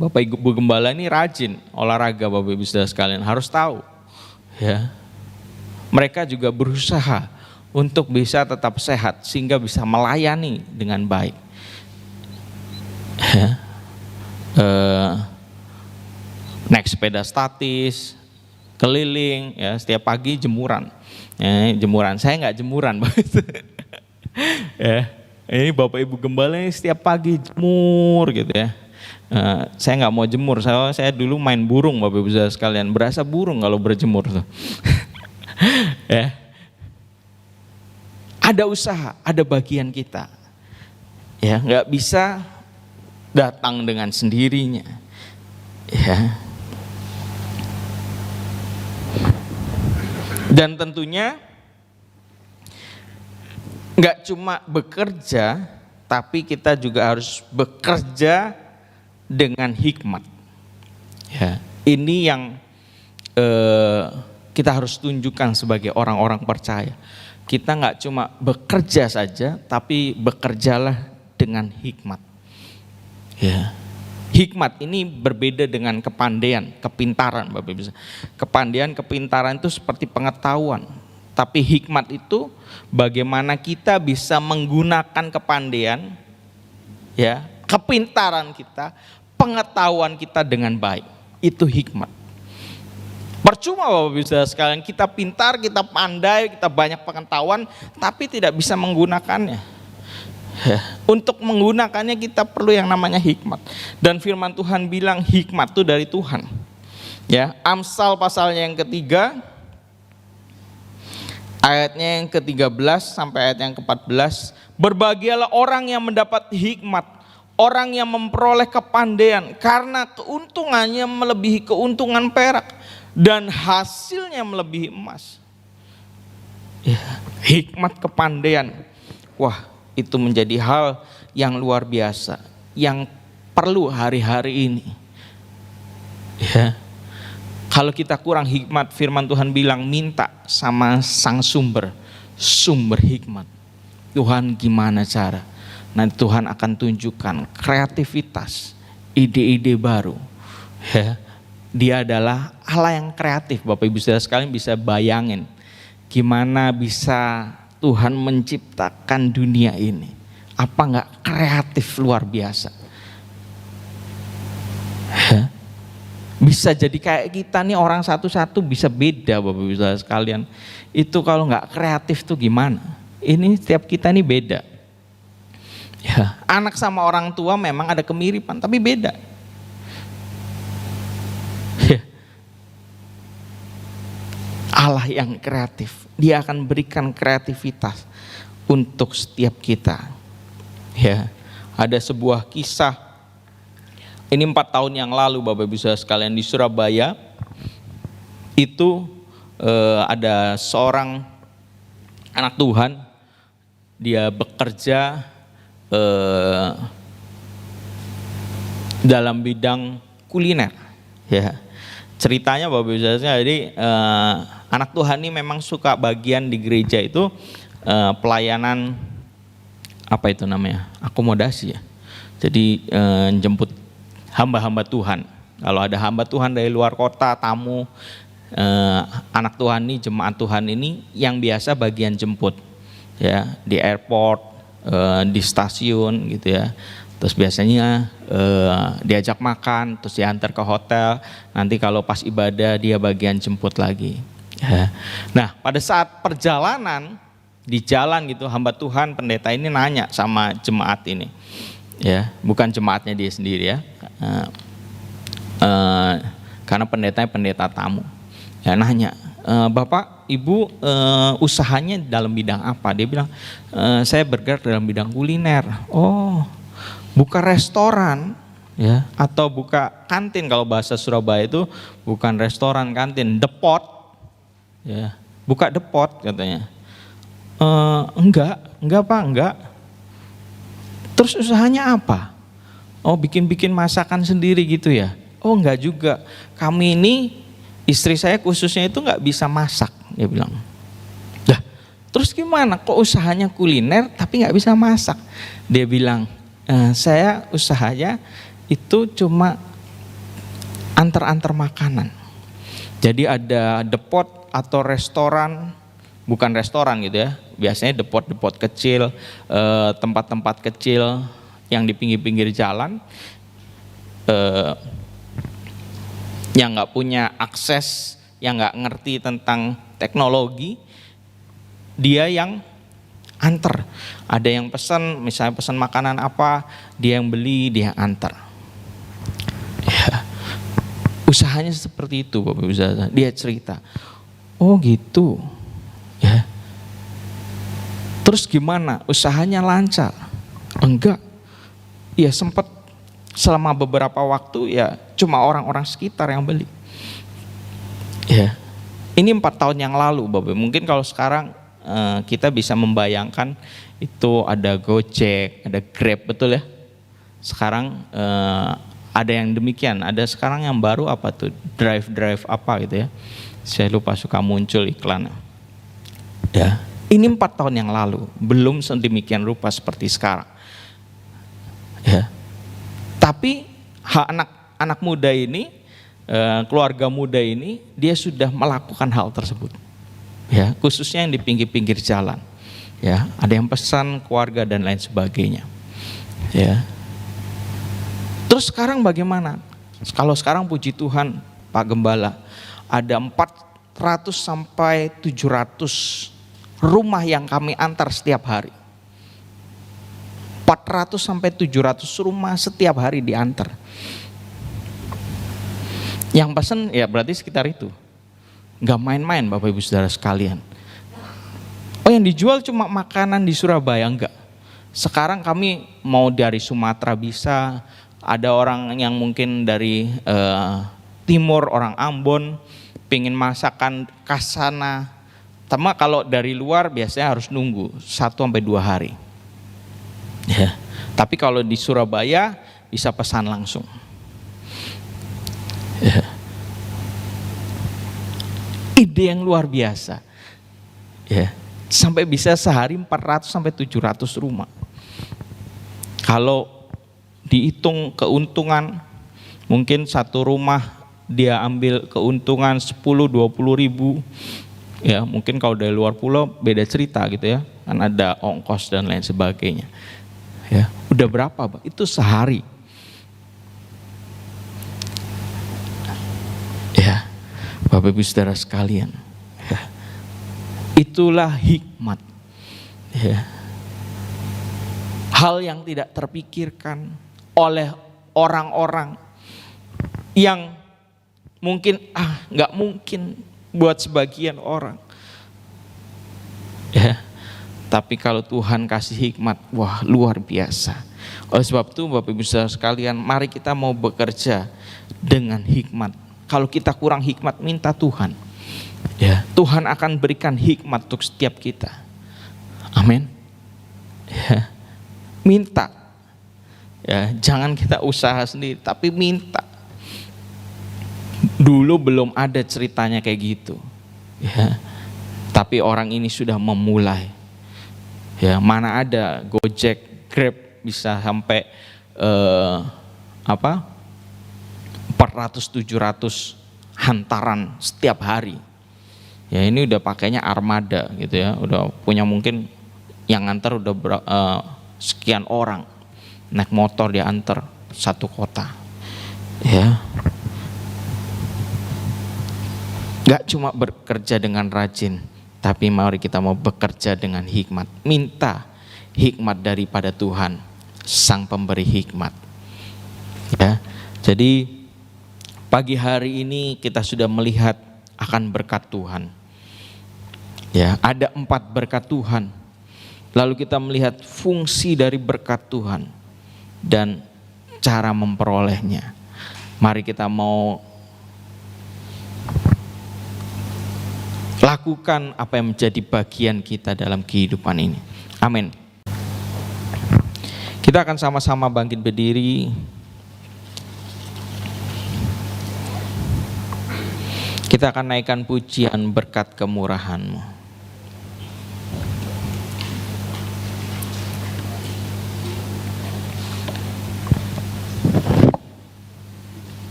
Bapak Ibu Gembala ini rajin olahraga Bapak Ibu saudara sekalian, harus tahu. Ya. Mereka juga berusaha untuk bisa tetap sehat sehingga bisa melayani dengan baik. Ya. Naik sepeda statis, keliling, ya setiap pagi jemuran. Ya, jemuran, saya nggak jemuran, ya, ini Bapak Ibu Gembala ini setiap pagi jemur gitu ya. Saya nggak mau jemur, saya dulu main burung Bapak Ibu saudara sekalian, berasa burung kalau berjemur tuh. Ya. Ada usaha, ada bagian kita. Ya, nggak bisa datang dengan sendirinya. Ya. Dan tentunya nggak cuma bekerja, tapi kita juga harus bekerja dengan hikmat. Ya, ini yang kita harus tunjukkan sebagai orang-orang percaya. Kita nggak cuma bekerja saja, tapi bekerjalah dengan hikmat. Ya. Hikmat ini berbeda dengan kepandaian, kepintaran Bapak Ibu. Kepandaian, kepintaran itu seperti pengetahuan. Tapi hikmat itu bagaimana kita bisa menggunakan kepandaian, ya, kepintaran kita, pengetahuan kita dengan baik. Itu hikmat. Percuma Bapak Ibu sekalian, kita pintar, kita pandai, kita banyak pengetahuan, tapi tidak bisa menggunakannya. Untuk menggunakannya kita perlu yang namanya hikmat. Dan firman Tuhan bilang hikmat itu dari Tuhan. Ya, Amsal pasalnya yang ketiga, ayatnya yang ke-13 sampai ayat yang ke-14. Berbahagialah orang yang mendapat hikmat, orang yang memperoleh kepandaian, karena keuntungannya melebihi keuntungan perak dan hasilnya melebihi emas. Ya, hikmat, kepandaian. Wah, itu menjadi hal yang luar biasa, yang perlu hari-hari ini. Ya. Kalau kita kurang hikmat, firman Tuhan bilang minta sama sang sumber hikmat. Tuhan gimana cara? Nanti Tuhan akan tunjukkan kreativitas, ide-ide baru. Ya. Dia adalah Allah yang kreatif. Bapak Ibu Saudara sekalian bisa bayangin gimana bisa Tuhan menciptakan dunia ini. Apa enggak kreatif luar biasa? Ya. Bisa jadi kayak kita nih, orang satu-satu bisa beda Bapak Ibu Saudara sekalian. Itu kalau nggak kreatif tuh gimana? Ini setiap kita nih beda. Ya, anak sama orang tua memang ada kemiripan tapi beda. Ya. Allah yang kreatif, Dia akan berikan kreativitas untuk setiap kita. Ya, ada sebuah kisah. Ini 4 tahun yang lalu Bapak Ibu Saudara sekalian di Surabaya itu ada seorang anak Tuhan, dia bekerja dalam bidang kuliner. Ya, ceritanya Bapak Ibu Saudara, jadi anak Tuhan ini memang suka bagian di gereja itu pelayanan apa itu namanya, akomodasi ya. Jadi jemput hamba-hamba Tuhan. Kalau ada hamba Tuhan dari luar kota, tamu, anak Tuhan ini, jemaat Tuhan ini yang biasa bagian jemput, ya, di airport, di stasiun gitu ya. Terus biasanya diajak makan, terus diantar ke hotel. Nanti kalau pas ibadah dia bagian jemput lagi. Ya. Nah, pada saat perjalanan di jalan gitu, hamba Tuhan pendeta ini nanya sama jemaat ini. Ya, bukan jemaatnya dia sendiri ya, karena pendetanya pendeta tamu. Ya, nanya, Bapak, Ibu usahanya dalam bidang apa? Dia bilang, saya bergerak dalam bidang kuliner. Oh, buka restoran, ya, atau buka kantin? Kalau bahasa Surabaya itu bukan restoran, kantin, depot, ya, buka depot katanya. Enggak Pak, enggak. Terus usahanya apa? Oh, bikin-bikin masakan sendiri gitu ya? Oh, enggak juga. Kami ini, istri saya khususnya itu enggak bisa masak, dia bilang. Dah, terus gimana? Kok usahanya kuliner tapi enggak bisa masak? Dia bilang, saya usahanya itu cuma antar-antar makanan. Jadi ada depot atau restoran, bukan restoran gitu ya, biasanya depot-depot kecil, tempat-tempat kecil yang di pinggir-pinggir jalan, yang nggak punya akses, yang nggak ngerti tentang teknologi, dia yang antar. Ada yang pesan, misalnya pesan makanan apa, dia yang beli, dia yang antar. Ya. Usahanya seperti itu Bapak Ibu Saudara. Dia cerita, oh gitu. Ya. Terus gimana? Usahanya lancar? Enggak. Ya sempat selama beberapa waktu ya cuma orang-orang sekitar yang beli. Ya. Ini 4 tahun yang lalu Bapak. Mungkin kalau sekarang kita bisa membayangkan itu ada Gojek, ada Grab, betul ya? Sekarang ada yang demikian. Ada sekarang yang baru apa tuh? Drive apa gitu ya. Saya lupa, suka muncul iklan. Ya. Ini 4 tahun yang lalu, belum sedemikian rupa seperti sekarang. Ya. Tapi anak muda ini, keluarga muda ini, dia sudah melakukan hal tersebut. Ya, khususnya yang di pinggir-pinggir jalan. Ya, ada yang pesan keluarga dan lain sebagainya. Ya. Terus sekarang bagaimana? Kalau sekarang puji Tuhan, Pak Gembala, ada 400 sampai 700 rumah yang kami antar setiap hari. 400 sampai 700 rumah setiap hari diantar. Yang pesen ya berarti sekitar itu. Gak main-main Bapak Ibu Saudara sekalian. Oh, yang dijual cuma makanan di Surabaya, enggak. Sekarang kami mau dari Sumatera bisa, ada orang yang mungkin dari timur, orang Ambon, pengen masakan khas sana. Tapi kalau dari luar biasanya harus nunggu 1 sampai 2 hari. Ya, tapi kalau di Surabaya bisa pesan langsung. Ya. Ide yang luar biasa. Ya, sampai bisa sehari 400 sampai 700 rumah. Kalau dihitung keuntungan, mungkin satu rumah dia ambil keuntungan 10-20 ribu. Ya, mungkin kalau dari luar pulau beda cerita gitu ya, kan ada ongkos dan lain sebagainya. Ya, udah berapa, Pak? Itu sehari. Ya, Bapak Ibu Saudara sekalian, ya, itulah hikmat. Ya, hal yang tidak terpikirkan oleh orang-orang yang mungkin nggak mungkin buat sebagian orang. Ya, tapi kalau Tuhan kasih hikmat, wah luar biasa. Oleh sebab itu Bapak Ibu Saudara sekalian, mari kita mau bekerja dengan hikmat. Kalau kita kurang hikmat, minta Tuhan. Ya, Tuhan akan berikan hikmat untuk setiap kita. Amin. Ya, minta. Ya, jangan kita usaha sendiri, tapi minta. Dulu belum ada ceritanya kayak gitu. Ya, tapi orang ini sudah memulai. Ya, mana ada Gojek, Grab bisa sampai 400-700 hantaran setiap hari. Ya, ini udah pakainya armada gitu ya, udah punya mungkin yang nganter udah sekian orang naik motor dia antar satu kota. Ya, gak cuma bekerja dengan rajin, tapi mari kita mau bekerja dengan hikmat. Minta hikmat daripada Tuhan, Sang Pemberi hikmat. Ya, jadi pagi hari ini kita sudah melihat akan berkat Tuhan. Ya, ada 4 berkat Tuhan. Lalu kita melihat fungsi dari berkat Tuhan dan cara memperolehnya. Mari kita mau lakukan apa yang menjadi bagian kita dalam kehidupan ini. Amin. Kita akan sama-sama bangkit berdiri. Kita akan naikkan pujian berkat kemurahan-Mu.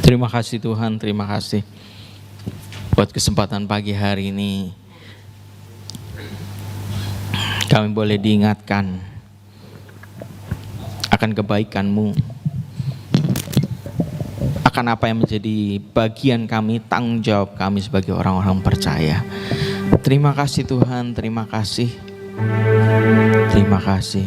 Terima kasih Tuhan, terima kasih buat kesempatan pagi hari ini. Kami boleh diingatkan akan kebaikan-Mu, akan apa yang menjadi bagian kami, tanggung jawab kami sebagai orang-orang percaya. Terima kasih Tuhan, terima kasih. Terima kasih.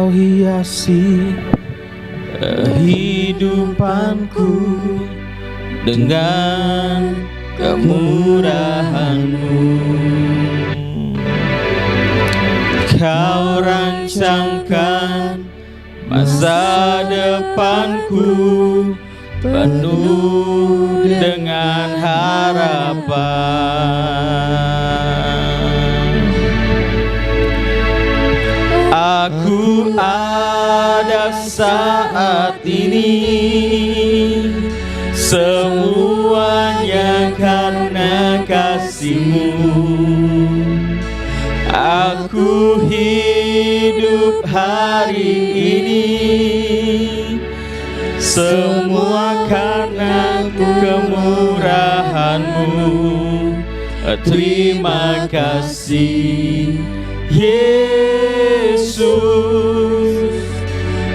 Hiasi kehidupanku dengan kemurahan-Mu. Kau rancangkan masa depanku penuh dengan harapan. Aku ada saat ini, semuanya karena kasih-Mu. Aku hidup hari ini, semua karena kemurahan-Mu. Terima kasih Yesus,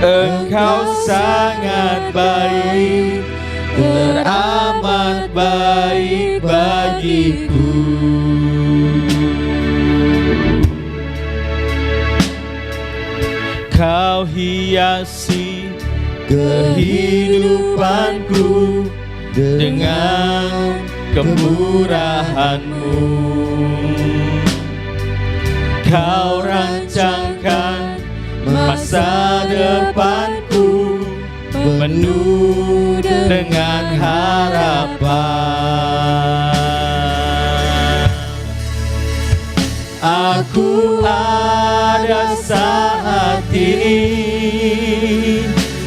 Engkau sangat baik, teramat baik bagiku. Kau hiasi kehidupanku dengan kemurahan-Mu. Kau rancangkan masa depanku penuh dengan harapan. Aku ada saat ini,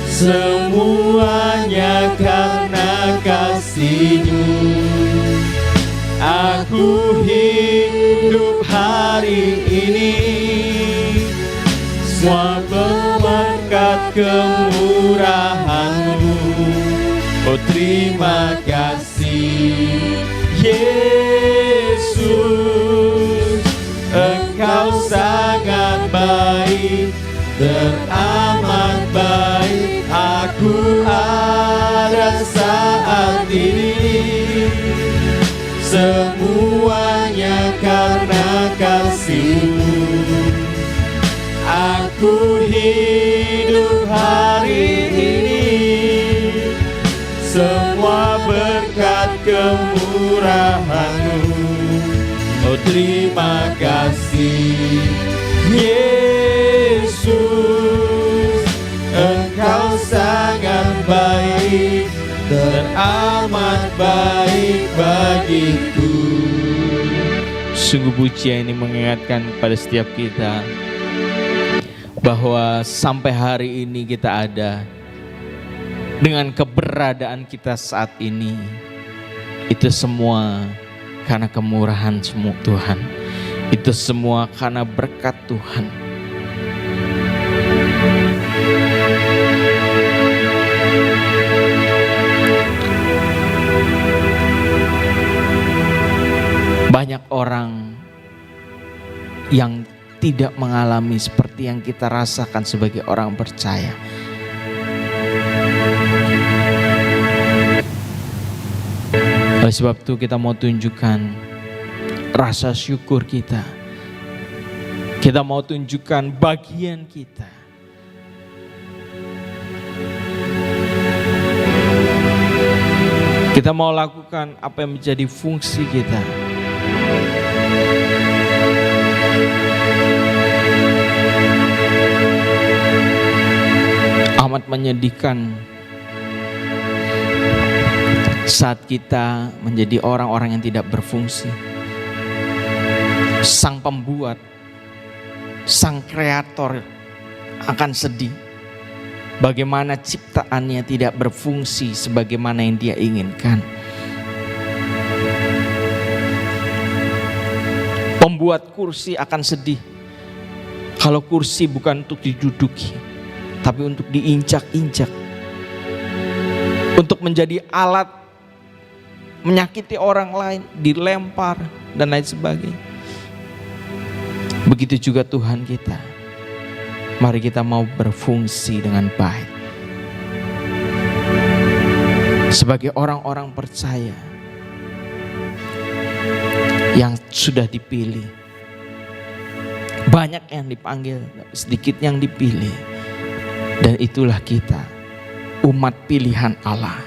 semuanya karena kasih-Mu. Aku hidup hari ini, semua berkat kemurahan-Mu. Oh terima kasih Yesus, Engkau sangat baik, teramat baik. Aku ada saat ini, semuanya karena kasih-Mu. Aku hidup hari ini, semua berkat kemurahan-Mu. Oh terima kasih Yesus, Engkau sangat baik, teramat baik bagiku. Sungguh pujian ini mengingatkan pada setiap kita bahwa sampai hari ini kita ada, dengan keberadaan kita saat ini, itu semua karena kemurahan semua Tuhan. Itu semua karena berkat Tuhan. Banyak orang yang tidak mengalami seperti yang kita rasakan sebagai orang percaya. Oleh sebab itu kita mau tunjukkan rasa syukur kita. Kita mau tunjukkan bagian kita. Kita mau lakukan apa yang menjadi fungsi kita. Amat menyedihkan saat kita menjadi orang-orang yang tidak berfungsi. Sang pembuat, sang kreator akan sedih bagaimana ciptaannya tidak berfungsi sebagaimana yang Dia inginkan. Pembuat kursi akan sedih kalau kursi bukan untuk diduduki, tapi untuk diinjak-injak, untuk menjadi alat menyakiti orang lain, dilempar dan lain sebagainya. Begitu juga Tuhan kita. Mari kita mau berfungsi dengan baik sebagai orang-orang percaya yang sudah dipilih. Banyak yang dipanggil, sedikit yang dipilih. Dan itulah kita, umat pilihan Allah.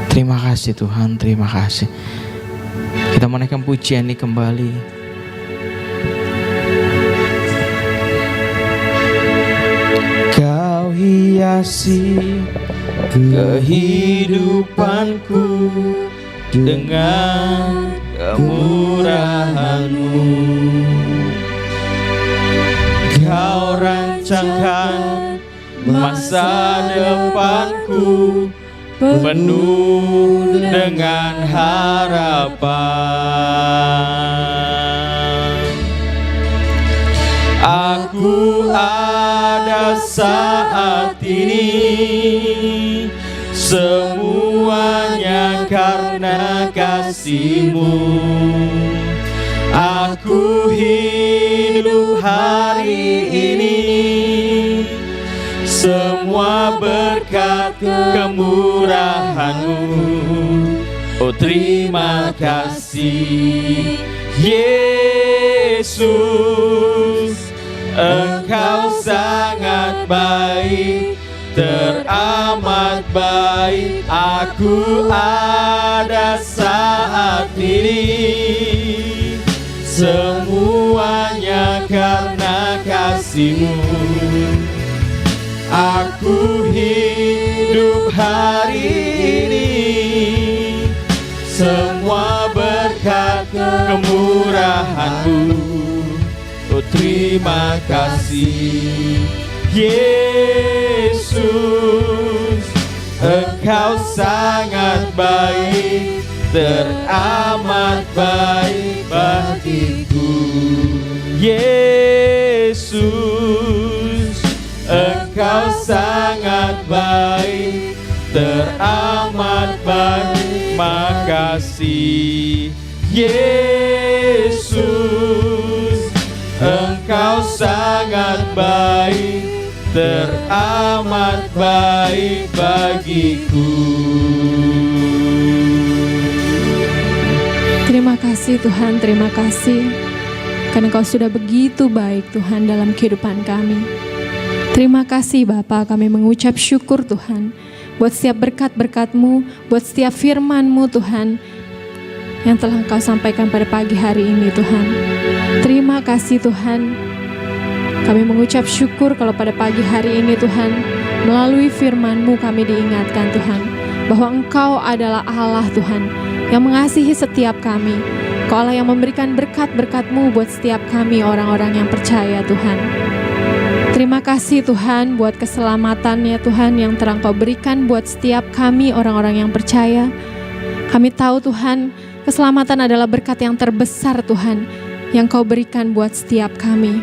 Terima kasih Tuhan, terima kasih. Kita menaikkan pujian ini kembali. Kau hiasi kehidupanku dengan kemurahan-Mu. Kau rancangkan masa depanku penuh dengan harapan. Aku ada saat ini, semuanya karena kasih-Mu. Aku hidup hari ini semua berkat kemurahan-Mu. Oh terima kasih Yesus, Engkau sangat baik, teramat baik. Aku ada saat ini, semuanya karena kasih-Mu. Aku hidup hari ini, semua berkat kemurahan-Mu. Oh terima kasih Yesus, Engkau sangat baik, teramat baik bagiku. Yesus, Engkau sangat baik, teramat baik. Makasih Yesus, Engkau sangat baik, teramat baik bagiku. Terima kasih Tuhan, terima kasih karena Engkau sudah begitu baik Tuhan dalam kehidupan kami. Terima kasih Bapa, kami mengucap syukur Tuhan buat setiap berkat-berkat-Mu, buat setiap firman-Mu Tuhan yang telah Engkau sampaikan pada pagi hari ini Tuhan. Terima kasih Tuhan, kami mengucap syukur kalau pada pagi hari ini Tuhan, melalui firman-Mu kami diingatkan Tuhan bahwa Engkau adalah Allah Tuhan yang mengasihi setiap kami. Engkau Allah yang memberikan berkat-berkat-Mu buat setiap kami orang-orang yang percaya Tuhan. Terima kasih Tuhan buat keselamatannya Tuhan yang telah Engkau berikan buat setiap kami orang-orang yang percaya. Kami tahu Tuhan, keselamatan adalah berkat yang terbesar Tuhan yang Kau berikan buat setiap kami.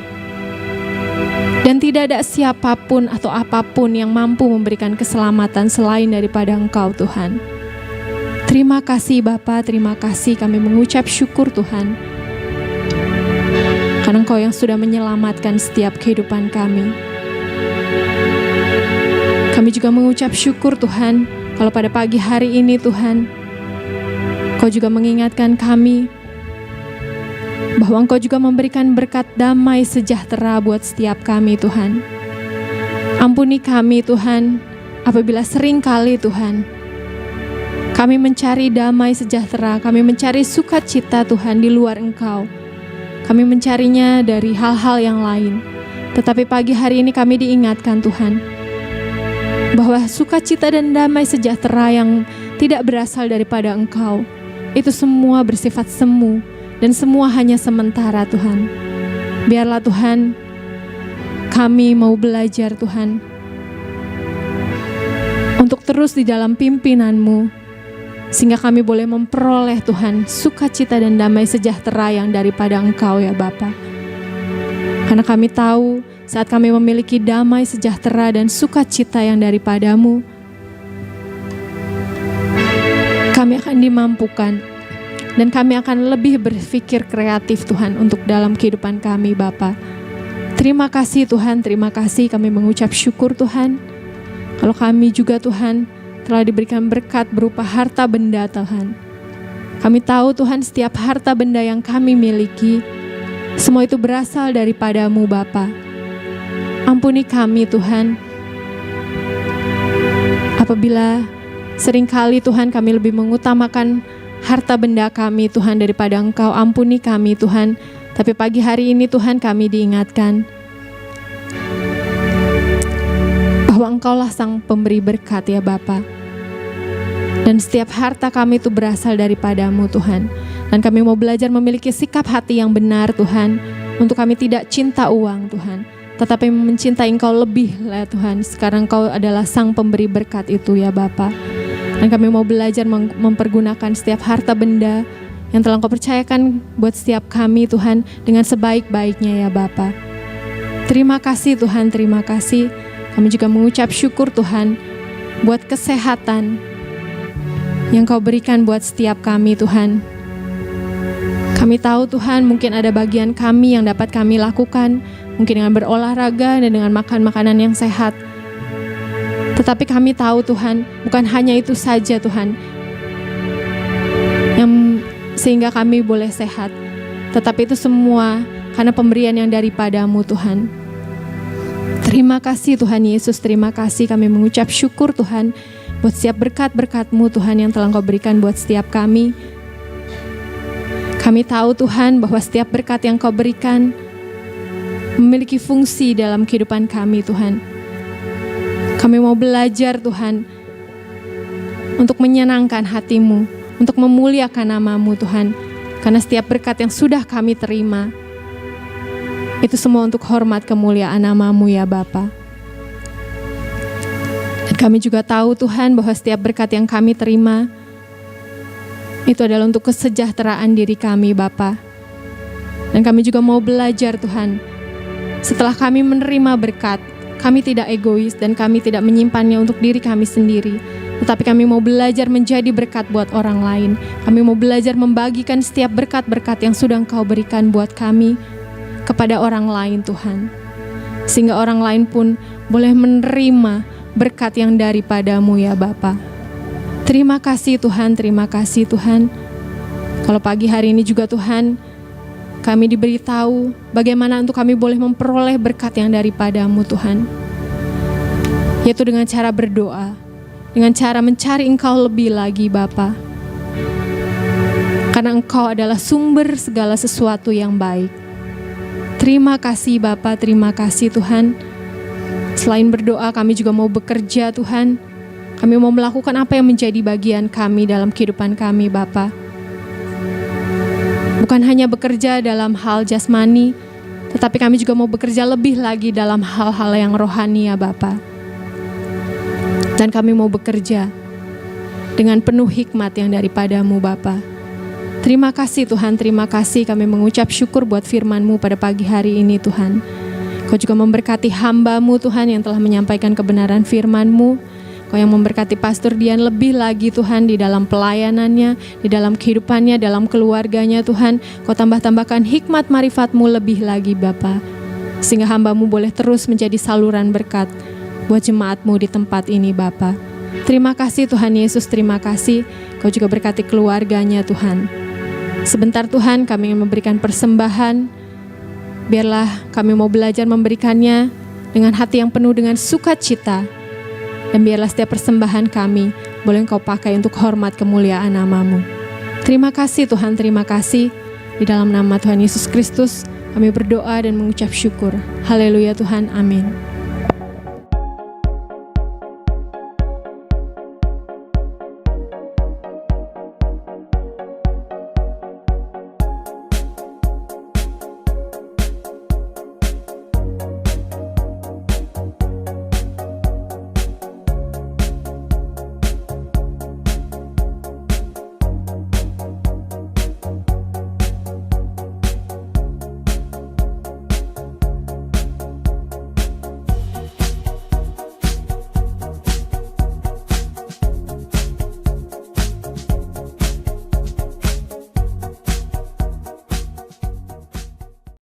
Dan tidak ada siapapun atau apapun yang mampu memberikan keselamatan selain daripada Engkau Tuhan. Terima kasih Bapa, terima kasih, kami mengucap syukur Tuhan. Karena Engkau yang sudah menyelamatkan setiap kehidupan kami. Kami juga mengucap syukur Tuhan, kalau pada pagi hari ini Tuhan, Engkau juga mengingatkan kami bahwa Engkau juga memberikan berkat damai sejahtera buat setiap kami Tuhan. Ampuni kami Tuhan, apabila sering kali Tuhan, kami mencari damai sejahtera, kami mencari sukacita Tuhan di luar Engkau. Kami mencarinya dari hal-hal yang lain. Tetapi pagi hari ini kami diingatkan Tuhan, bahwa sukacita dan damai sejahtera yang tidak berasal daripada Engkau, itu semua bersifat semu, dan semua hanya sementara Tuhan. Biarlah Tuhan, kami mau belajar Tuhan, untuk terus di dalam pimpinan-Mu, sehingga kami boleh memperoleh Tuhan sukacita dan damai sejahtera yang daripada Engkau ya Bapa. Karena kami tahu saat kami memiliki damai sejahtera dan sukacita yang daripada-Mu, kami akan dimampukan dan kami akan lebih berpikir kreatif Tuhan untuk dalam kehidupan kami Bapa. Terima kasih Tuhan, terima kasih, kami mengucap syukur Tuhan. Kalau kami juga Tuhan telah diberikan berkat berupa harta benda Tuhan. Kami tahu Tuhan setiap harta benda yang kami miliki, semua itu berasal daripada-Mu Bapa. Ampuni kami Tuhan, apabila seringkali Tuhan kami lebih mengutamakan harta benda kami Tuhan daripada Engkau. Ampuni kami Tuhan, tapi pagi hari ini Tuhan kami diingatkan bahwa Engkaulah sang pemberi berkat ya Bapa. Dan setiap harta kami itu berasal daripada-Mu Tuhan. Dan kami mau belajar memiliki sikap hati yang benar Tuhan, untuk kami tidak cinta uang Tuhan, tetapi mencintai Engkau lebih lah Tuhan. Sekarang Engkau adalah sang pemberi berkat itu ya Bapa. Dan kami mau belajar mempergunakan setiap harta benda yang telah Engkau percayakan buat setiap kami Tuhan dengan sebaik-baiknya ya Bapa. Terima kasih Tuhan, terima kasih. Kami juga mengucap syukur Tuhan buat kesehatan yang Kau berikan buat setiap kami Tuhan. Kami tahu Tuhan, mungkin ada bagian kami yang dapat kami lakukan, mungkin dengan berolahraga dan dengan makan makanan yang sehat. Tetapi kami tahu Tuhan, bukan hanya itu saja Tuhan, yang sehingga kami boleh sehat. Tetapi itu semua karena pemberian yang daripada-Mu Tuhan. Terima kasih Tuhan Yesus, terima kasih, kami mengucap syukur Tuhan buat setiap berkat-berkat-Mu Tuhan yang telah Engkau berikan buat setiap kami. Kami tahu Tuhan bahwa setiap berkat yang Kau berikan memiliki fungsi dalam kehidupan kami Tuhan. Kami mau belajar Tuhan untuk menyenangkan hati-Mu, untuk memuliakan nama-Mu Tuhan. Karena setiap berkat yang sudah kami terima, itu semua untuk hormat kemuliaan nama-Mu ya Bapa. Dan kami juga tahu Tuhan bahwa setiap berkat yang kami terima itu adalah untuk kesejahteraan diri kami Bapa. Dan kami juga mau belajar Tuhan, setelah kami menerima berkat, kami tidak egois dan kami tidak menyimpannya untuk diri kami sendiri. Tetapi kami mau belajar menjadi berkat buat orang lain. Kami mau belajar membagikan setiap berkat-berkat yang sudah Engkau berikan buat kami kepada orang lain Tuhan. Sehingga orang lain pun boleh menerima berkat yang daripada-Mu ya Bapa. Terima kasih Tuhan, terima kasih Tuhan. Kalau pagi hari ini juga Tuhan, kami diberitahu bagaimana untuk kami boleh memperoleh berkat yang daripada-Mu Tuhan. Yaitu dengan cara berdoa, dengan cara mencari Engkau lebih lagi Bapa. Karena Engkau adalah sumber segala sesuatu yang baik. Terima kasih Bapa, terima kasih Tuhan. Selain berdoa, kami juga mau bekerja Tuhan. Kami mau melakukan apa yang menjadi bagian kami dalam kehidupan kami Bapa. Bukan hanya bekerja dalam hal jasmani, tetapi kami juga mau bekerja lebih lagi dalam hal-hal yang rohani ya Bapa. Dan kami mau bekerja dengan penuh hikmat yang daripada-Mu Bapa. Terima kasih Tuhan, terima kasih, kami mengucap syukur buat firman-Mu pada pagi hari ini Tuhan. Kau juga memberkati hamba-Mu Tuhan yang telah menyampaikan kebenaran firman-Mu. Kau yang memberkati Pastor Dian lebih lagi Tuhan di dalam pelayanannya, di dalam kehidupannya, dalam keluarganya Tuhan. Kau tambah-tambahkan hikmat marifat-Mu lebih lagi Bapa. Sehingga hamba-Mu boleh terus menjadi saluran berkat buat jemaat-Mu di tempat ini Bapa. Terima kasih Tuhan Yesus, terima kasih. Kau juga berkati keluarganya Tuhan. Sebentar Tuhan kami ingin memberikan persembahan. Biarlah kami mau belajar memberikannya dengan hati yang penuh dengan sukacita. Dan biarlah setiap persembahan kami boleh Engkau pakai untuk hormat kemuliaan nama-Mu. Terima kasih Tuhan, terima kasih. Di dalam nama Tuhan Yesus Kristus kami berdoa dan mengucap syukur. Haleluya Tuhan, amin.